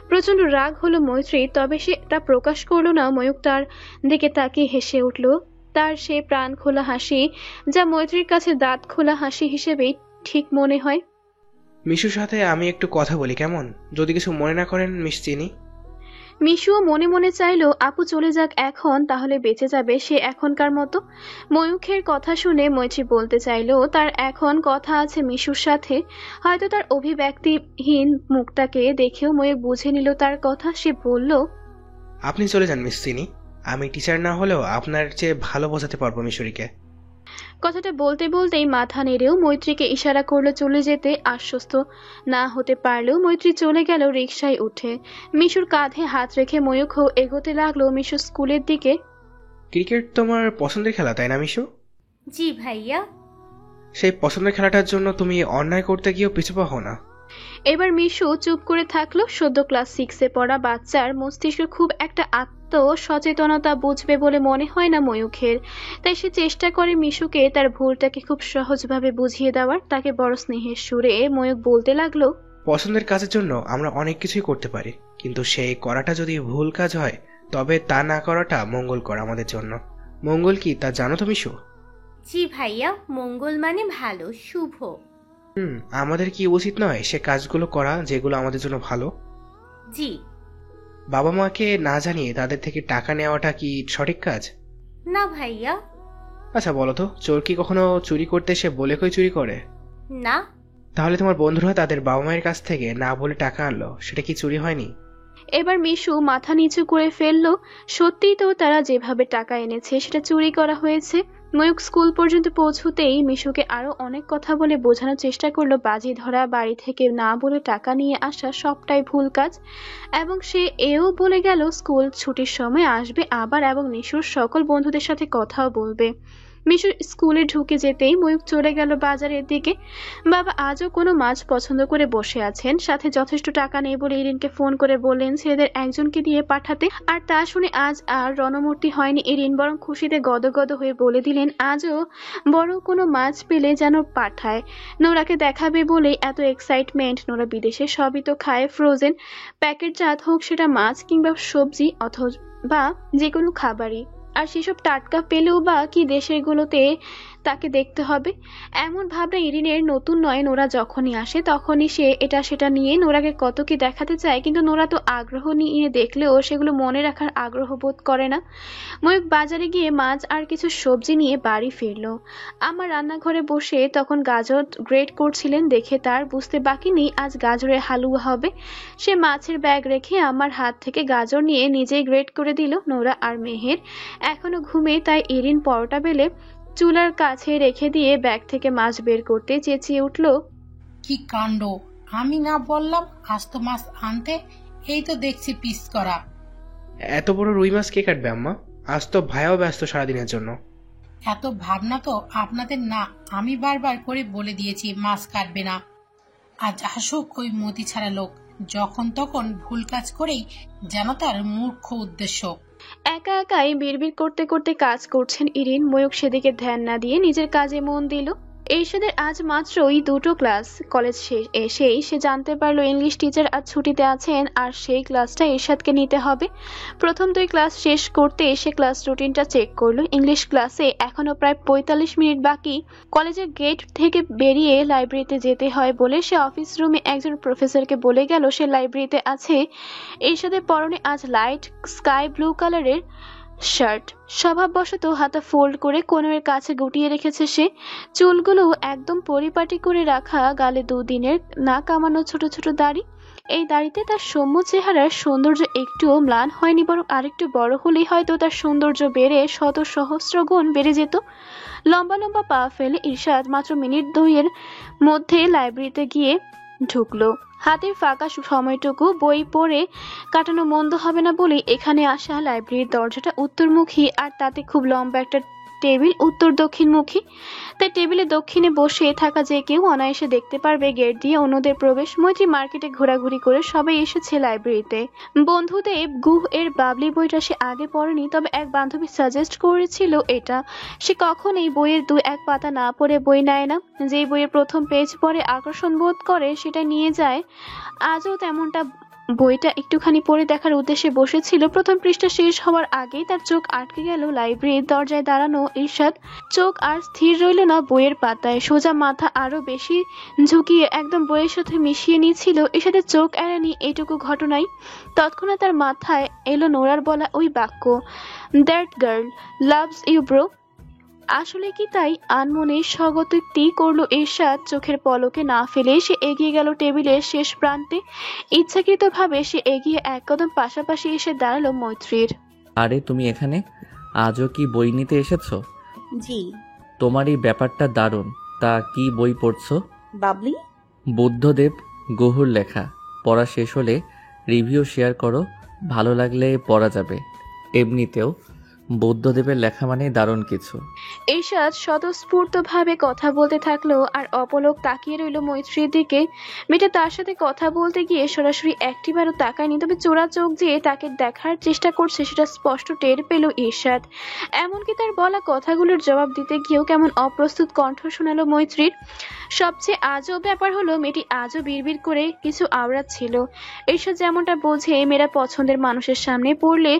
প্রচন্ড রাগ হলো মৈত্রী, তবে সে তা প্রকাশ করলো না। ময়ূক তার দিকে তাকিয়ে হেসে উঠল। তার সে প্রাণ খোলা হাসি, যা মৈত্রীর কাছে দাঁত খোলা হাসি হিসেবেই ঠিক মনে হয়। মিশুর সাথে আমি একটু কথা বলি কেমন, যদি কিছু মনে না করেন মিস চিনি। মিশুও মনে মনে চাইলো আপু চলে যাক এখন, তাহলে বেঁচে যাবে সে এখনকার মতো। ময়ূখের কথা শুনে মৈত্রী বলতে চাইলো তার এখন কথা আছে মিশুর সাথে। হয়তো তার অভিব্যক্তিহীন মুখটাকে দেখেও ময়ূক বুঝে নিল তার কথা। সে বলল, আপনি চলে যান মিস চিনি, আমি টিচার না হলেও আপনার চেয়ে ভালো বোঝাতে পারবো মিশরীকে। কথাটা বলতে বলতেই মাথা নেড়েও মৈত্রীকে ইশারা করলো চলে যেতে। আশ্বস্ত না হতে পারলেও মৈত্রী চলে গেল রিকশায় উঠে। মিশুর কাঁধে হাত রেখে ময়ূখও এগোতে লাগলো মিশুর স্কুলের দিকে। ক্রিকেট তোমার পছন্দের খেলা তাই না মিশু? জি ভাইয়া। সেই পছন্দের খেলাটার জন্য তুমি অন্যায় করতে গিয়েও পিছু পাও না। এবার মিশু চুপ করে থাকলো। সদ্য ক্লাস 6-এ পড়া বাচ্চার মস্তিষ্কে খুব একটা সচেতনতা বুঝবে বলে মনে হয় না ময়ূখের। তাই সে চেষ্টা করে মিশুকে তার ভুলটাকে খুব সহজভাবে বুঝিয়ে দেওয়ার। তাকে বড় স্নেহের সুরে ময়ূক বলতে লাগলো, পছন্দের কাজের জন্য আমরা অনেক কিছুই করতে পারি, কিন্তু সেই করাটা যদি ভুল কাজ হয় তবে তা না করাটা মঙ্গলকর আমাদের জন্য। মঙ্গল কি তা জানো তো মিশু? জি ভাইয়া, মঙ্গল মানে ভালো, শুভ। আমাদের কি উচিত নয় সে কাজগুলো করা যেগুলো আমাদের জন্য ভালো? জি। বাবা মাকে না জানিয়ে তাদের থেকে টাকা নেওয়াটা কি সঠিক কাজ? না ভাইয়া। আচ্ছা বলো তো, চোর কি কখনো চুরি করতে এসে বলে কই চুরি করে? না। তাহলে তোমার বন্ধুরা তাদের বাবা মায়ের কাছ থেকে না বলে টাকা আনলো, সেটা কি চুরি হয়নি? এবার মিশু মাথা নিচু করে ফেললো। সত্যিই তো তারা যেভাবে টাকা এনেছে সেটা চুরি করা হয়েছে। ময়ূক স্কুল পর্যন্ত পৌঁছতেই মিশুকে আরো অনেক কথা বলে বোঝানোর চেষ্টা করলো বাজি ধরা, বাড়ি থেকে না বলে টাকা নিয়ে আসা সবটাই ভুল কাজ। এবং সে এও বলে গেল স্কুল ছুটির সময় আসবে আবার, এবং মিশুর সকল বন্ধুদের সাথে কথাও বলবে। মিশু স্কুলে ঢুকে যেতেই ময়ূক চলে গেল বাজারের দিকে। বাবা আজও কোনো মাছ পছন্দ করে বসে আছেন, সাথে যথেষ্ট টাকা নেই বলে ইরিনকে ফোন করে বললেন ছেলেদের একজনকে দিয়ে পাঠাতে। আর তা শুনে আজ আর রণমূর্তি হয়নি ইরিন, বরং খুশিতে গদগদ হয়ে বলে দিলেন আজও বড় কোনো মাছ পেলে যেন পাঠায়। নোরাকে দেখাবে বলেই এত এক্সাইটমেন্ট। নোরা বিদেশে সবই তো খায়, ফ্রোজেন প্যাকেটজাত হোক সেটা মাছ কিংবা সবজি অথবা যে কোনো খাবারই। আর সেসব টাটকা পেলেও বা কি দেশের গুলোতে তাকে দেখতে হবে, এমন ভাবনা ইরিনের নতুন নয়। নোরা যখনই আসে তখনই সে এটা সেটা নিয়ে নোরাকে কত কি দেখাতে চায়, কিন্তু নোরা তো আগ্রহ নিয়ে দেখলেও সেগুলো মনে রাখার আগ্রহ বোধ করে না। ময়ূক বাজারে গিয়ে মাছ আর কিছু সবজি নিয়ে বাড়ি ফিরলো। আমার রান্নাঘরে বসে তখন গাজর গ্রেট করছিলেন দেখে তার বুঝতে বাকি নেই আজ গাজরের হালুয়া হবে। সে মাছের ব্যাগ রেখে আমার হাত থেকে গাজর নিয়ে নিজেই গ্রেট করে দিল। নোরা আর মেহের এখনো ঘুমে, তাই ইরিন পরোটা বেলে চুলার কাছে রেখে দিয়ে ব্যাগ থেকে মাছ বের করতে চেঁচিয়ে উঠল, কি কাণ্ড! আমি না বললাম আস্ত মাছ আনতে? এই তো দেখছি পিস করা। এত বড় রুই মাছ কে কাটবে আম্মা? আজ তো ভাইও ব্যস্ত সারাদিনের জন্য। এত ভাবনা তো আপনাদের না, আমি বারবার করে বলে দিয়েছি মাছ কাটবে না। আজ আসুক ওই মতি ছাড়া লোক, যখন তখন ভুল কাজ করেই যেন তার মূর্খ উদ্দেশ্য। একা একাই বিড়বিড় করতে করতে কাজ করছেন ইরিন। ময়ূক সেদিকে ধ্যান না দিয়ে নিজের কাজে মন দিল। এরশাদের আজ মাত্রই 2টো ক্লাস। কলেজ এসেই সে জানতে পারলো ইংলিশ টিচার আজ ছুটিতে আছেন, আর সেই ক্লাসটা এরশাদকে নিতে হবে। প্রথম 2 ক্লাস শেষ করতে এসে ক্লাস রুটিনটা চেক করলো। ইংলিশ ক্লাসে এখনো প্রায় 45 মিনিট বাকি। কলেজের গেট থেকে বেরিয়ে লাইব্রেরিতে যেতে হয় বলে সে অফিস রুমে একজন প্রফেসরকে বলে গেল সে লাইব্রেরিতে আছে। এরশাদের পরনে আজ লাইট স্কাই ব্লু কালারের শার্ট। স্বভাববশত হাতা ফোল্ড করে কোণের কাছে গুটিয়ে রেখেছে সে। চুলগুলো একদম পরিপাটি করে রাখা, গালে 2 দিনের না কামানো ছোট ছোট দাড়ি। এই দাড়িতে তার সৌম্য চেহারার সৌন্দর্য একটুও ম্লান হয়নি, বরং আরেকটু বড় হলেই হয়তো তার সৌন্দর্য বেড়ে শত সহস্র গুণ বেড়ে যেত। লম্বা লম্বা পা ফেলে ইরশাদ মাত্র মিনিট 2 মধ্যে লাইব্রেরিতে গিয়ে ঢুকলো। হাতের ফাঁকা সময়টুকু বই পড়ে কাটানো মন্দ হবে না বলে এখানে আসা। লাইব্রেরির দরজাটা উত্তরমুখী, আর তাতে খুব লম্বা একটা টেবিল উত্তর দক্ষিণমুখী। তাই টেবিলে দক্ষিণে বসে থাকা যে কেউ অনায়াসে দেখতে পারবে গেট দিয়ে অন্যদের প্রবেশ। মৈত্রী মার্কেটে ঘোরাঘুরি করে সবাই এসেছে লাইব্রেরিতে। বন্ধুদেব গুহ এর বাবলি বইটা সে আগে পড়েনি, তবে এক বান্ধবী সাজেস্ট করেছিল এটা। সে কখনোই বইয়ের 2-1 পাতা না পড়ে বই নেয় না। যেই বইয়ের প্রথম পেজ পড়ে আকর্ষণ বোধ করে সেটা নিয়ে যায়। আজও তেমনটা বইটা একটুখানি পড়ে দেখার উদ্দেশ্যে বসেছিল। প্রথম পৃষ্ঠা শেষ হওয়ার আগেই তার চোখ আটকে গেল লাইব্রেরির দরজায় দাঁড়ানো ইরশাদ। চোখ আর স্থির রইল না বইয়ের পাতায়, সোজা মাথা আরো বেশি ঝুঁকিয়ে একদম বইয়ের সাথে মিশিয়ে নিয়েছিল। ইরশাদের চোখ এড়ানি এইটুকু ঘটনাই। তৎক্ষণাৎ তার মাথায় এলো নোরার বলা ওই বাক্য, that girl loves you bro. আসলে কি তাই? আনমনে স্বগতোক্তি করলো ইরশাদ। চোখের পলকে না ফেলে সে এগিয়ে গেল টেবিলের শেষ প্রান্তে। ইচ্ছাকৃতভাবে সে এগিয়ে 1 কদম পাশাপাশি এসে দাঁড়ালো মৈত্রীর। আরে তুমি এখানে? আজও কি বই নিতে এসেছো? জি। তোমার এই ব্যাপারটা দারুণ। তা কি বই পড়ছো? বাবলি। বুদ্ধদেব গুহুর লেখা। পড়া শেষ হলে রিভিউ শেয়ার করো, ভালো লাগলে পড়া যাবে। এমনিতেও বুদ্ধদেবের লেখা মানে দারুণ কিছু। ইরশাদ স্বতঃস্ফূর্তভাবে কথা বলতে থাকলো আর অপলক তাকিয়ে রইল মৈত্রীর দিকে। মেয়েটা তার সাথে কথা বলতে গিয়ে সরাসরি একটিবারও তাকায়নি, তবে চোরা চোখ দিয়ে তাকে দেখার চেষ্টা করছে সেটা স্পষ্ট টের পেল ইরশাদ। এমনকি তার বলা কথাগুলোর জবাব দিতে গিয়েও কেমন অপ্রস্তুত কণ্ঠ শোনালো মৈত্রীর। সবচেয়ে আজব ব্যাপার হলো মেয়েটি আজও বিড়বিড় করে কিছু আওড়াচ্ছিল। ইরশাদ যেমনটা বোঝে মেয়েরা পছন্দের মানুষের সামনে পড়লে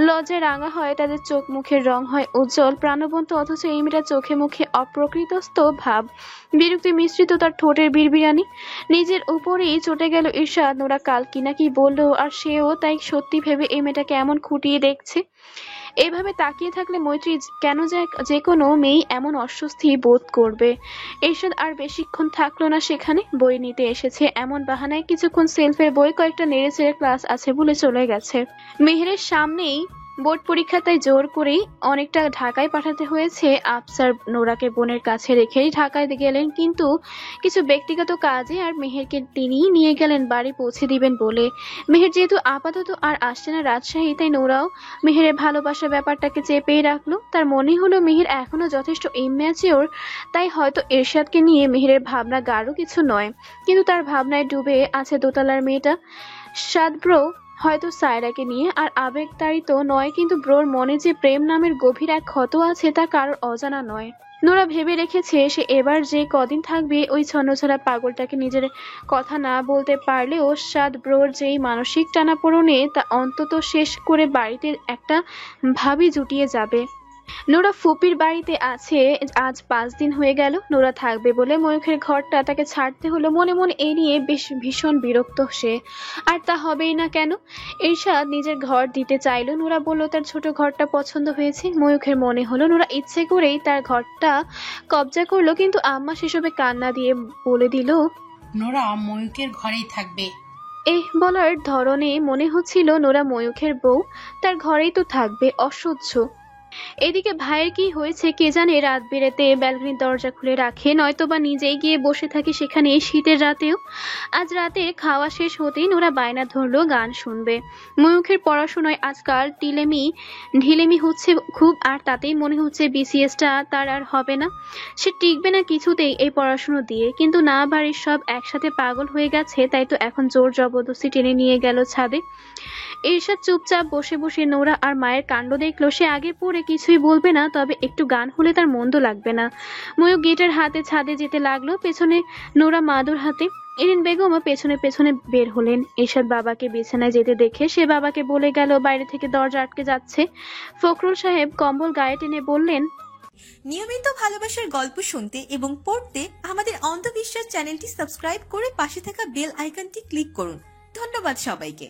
লজ্জায় রাঙা হয়, তাদের চোখ মুখের রং হয় উজ্জ্বল প্রাণবন্ত, অথচ এই মেয়েটা চোখে মুখে অপ্রকৃতস্থ ভাব, বিরক্তি মিশ্রিত তার ঠোঁটের বিড়বিড়ানি। নিজের উপরেই চটে গেল ইরশাদ। নোরা কাল কিনা কি বললো, আর সেও তাই সত্যি ভেবে এই মেয়েটাকে এমন খুঁটিয়ে দেখছে। এভাবে তাকিয়ে থাকলে মৈত্রী কেন যে কোনো মেয়ে এমন অস্বস্তি বোধ করবে। ইরশাদ আর বেশিক্ষণ থাকলো না সেখানে। বই নিতে এসেছে এমন বাহানায় কিছুক্ষণ সেলফের বই কয়েকটা নেড়েচেড়ে ক্লাস আছে বলে চলে গেছে। মেহেরের সামনেই বোর্ড পরীক্ষা, তাই জোর করেই অনেকটা ঢাকায় পাঠাতে হয়েছে। আফসার নোরাকে বোনের কাছে রেখেই ঢাকায় গেলেন কিন্তু কিছু ব্যক্তিগত কাজে, আর মেহেরকে তিনিই নিয়ে গেলেন বাড়ি পৌঁছে দিবেন বলে। মেহের যেহেতু আপাতত আর আসছে না রাজশাহী, তাই নোরাও মেহেরের ভালোবাসার ব্যাপারটাকে চেপেই রাখলো। তার মনে হলো মেহের এখনো যথেষ্ট ইম্যাচিওর, তাই হয়তো ইরশাদকে নিয়ে মেহেরের ভাবনা গাঢ় কিছু নয়, কিন্তু তার ভাবনায় ডুবে আছে দোতলার মেয়েটা সাদ ব্রো। হয়তো সায়রাকে নিয়ে। আর আবেগতাড়িত নয়, কিন্তু ব্রোর মনে যে প্রেম নামের গভীর এক ক্ষত আছে তা কারোর অজানা নয়। নোরা ভেবে রেখেছে সে এবার যে কদিন থাকবে ওই ছন্নছাড়া পাগলটাকে নিজের কথা না বলতে পারলেও সাদ ব্রোর যেই মানসিক টানাপোড়েনে তা অন্তত শেষ করে বাড়িতে একটা ভাবি জুটিয়ে যাবে। নোরা ফুপির বাড়িতে আছে আজ 5 দিন হয়ে গেল। নোরা থাকবে বলে ময়ূখের ঘরটা তাকে ছাড়তে হলো। মনে মনে এই নিয়ে বেশ ভীষণ বিরক্ত সে। আর তা হবেই না কেন? ইরশাদ নিজের ঘর দিতে চাইলো। নোরা বলল তার ছোট ঘরটা পছন্দ হয়েছে। ময়ূখের মনে হলো নোরা ইচ্ছে করেই তার ঘরটা কবজা করলো, কিন্তু আম্মা সেসবে কান্না দিয়ে বলে দিল, নোরা ময়ূকের ঘরেই থাকবে। বলার ধরনে মনে হচ্ছিল নোরা ময়ূখের বউ, তার ঘরেই তো থাকবে। অসহ্য। এদিকে ভাইয়ের কি হয়েছে কে জানে, রাত বেড়েতে ব্যালকনির দরজা খুলে রাখে, নয়তোবা নিজেই গিয়ে বসে থাকে সেখানে শীতের রাতেও। আজ রাতে খাওয়া শেষ হতেই নোরা বায়না ধরলো গান শুনবে। ময়ূখের পড়াশোনায় আজকাল ঢিলেমি হচ্ছে খুব, আর তাতেই মনে হচ্ছে বিসিএসটা তার আর হবে না, সে টিকবে না কিছুতেই এই পড়াশোনা দিয়ে। কিন্তু না, বাড়ির সব একসাথে পাগল হয়ে গেছে, তাই তো এখন জোর জবরদস্তি টেনে নিয়ে গেল ছাদে। ঈর্ষাদ চুপচাপ বসে বসে নোরা আর মায়ের কাণ্ড দেখলো। সে আগে পড়ে কিছুই বলবে না, তবে একটু গান হলে তার মন্দ লাগবে না। ময়ূক গিটার হাতে ছাদে যেতে লাগলো, পেছনে নোরা মাদুর হাতে। ইরিন বেগমও পেছনে পেছনে বের হলেন। ঈর্ষাদ বাবাকে বিছানায় যেতে দেখে সে বাবাকে বলে গেল বাইরে থেকে দরজা আটকে যাচ্ছে। ফখরুল সাহেব কম্বল গায়ে টেনে বললেন, নিয়মিত ভালোবাসার গল্প শুনতে এবং পড়তে আমাদের অন্ধবিশ্বাস চ্যানেলটি সাবস্ক্রাইব করে পাশে থাকা বেল আইকনটি ক্লিক করুন। ধন্যবাদ সবাইকে।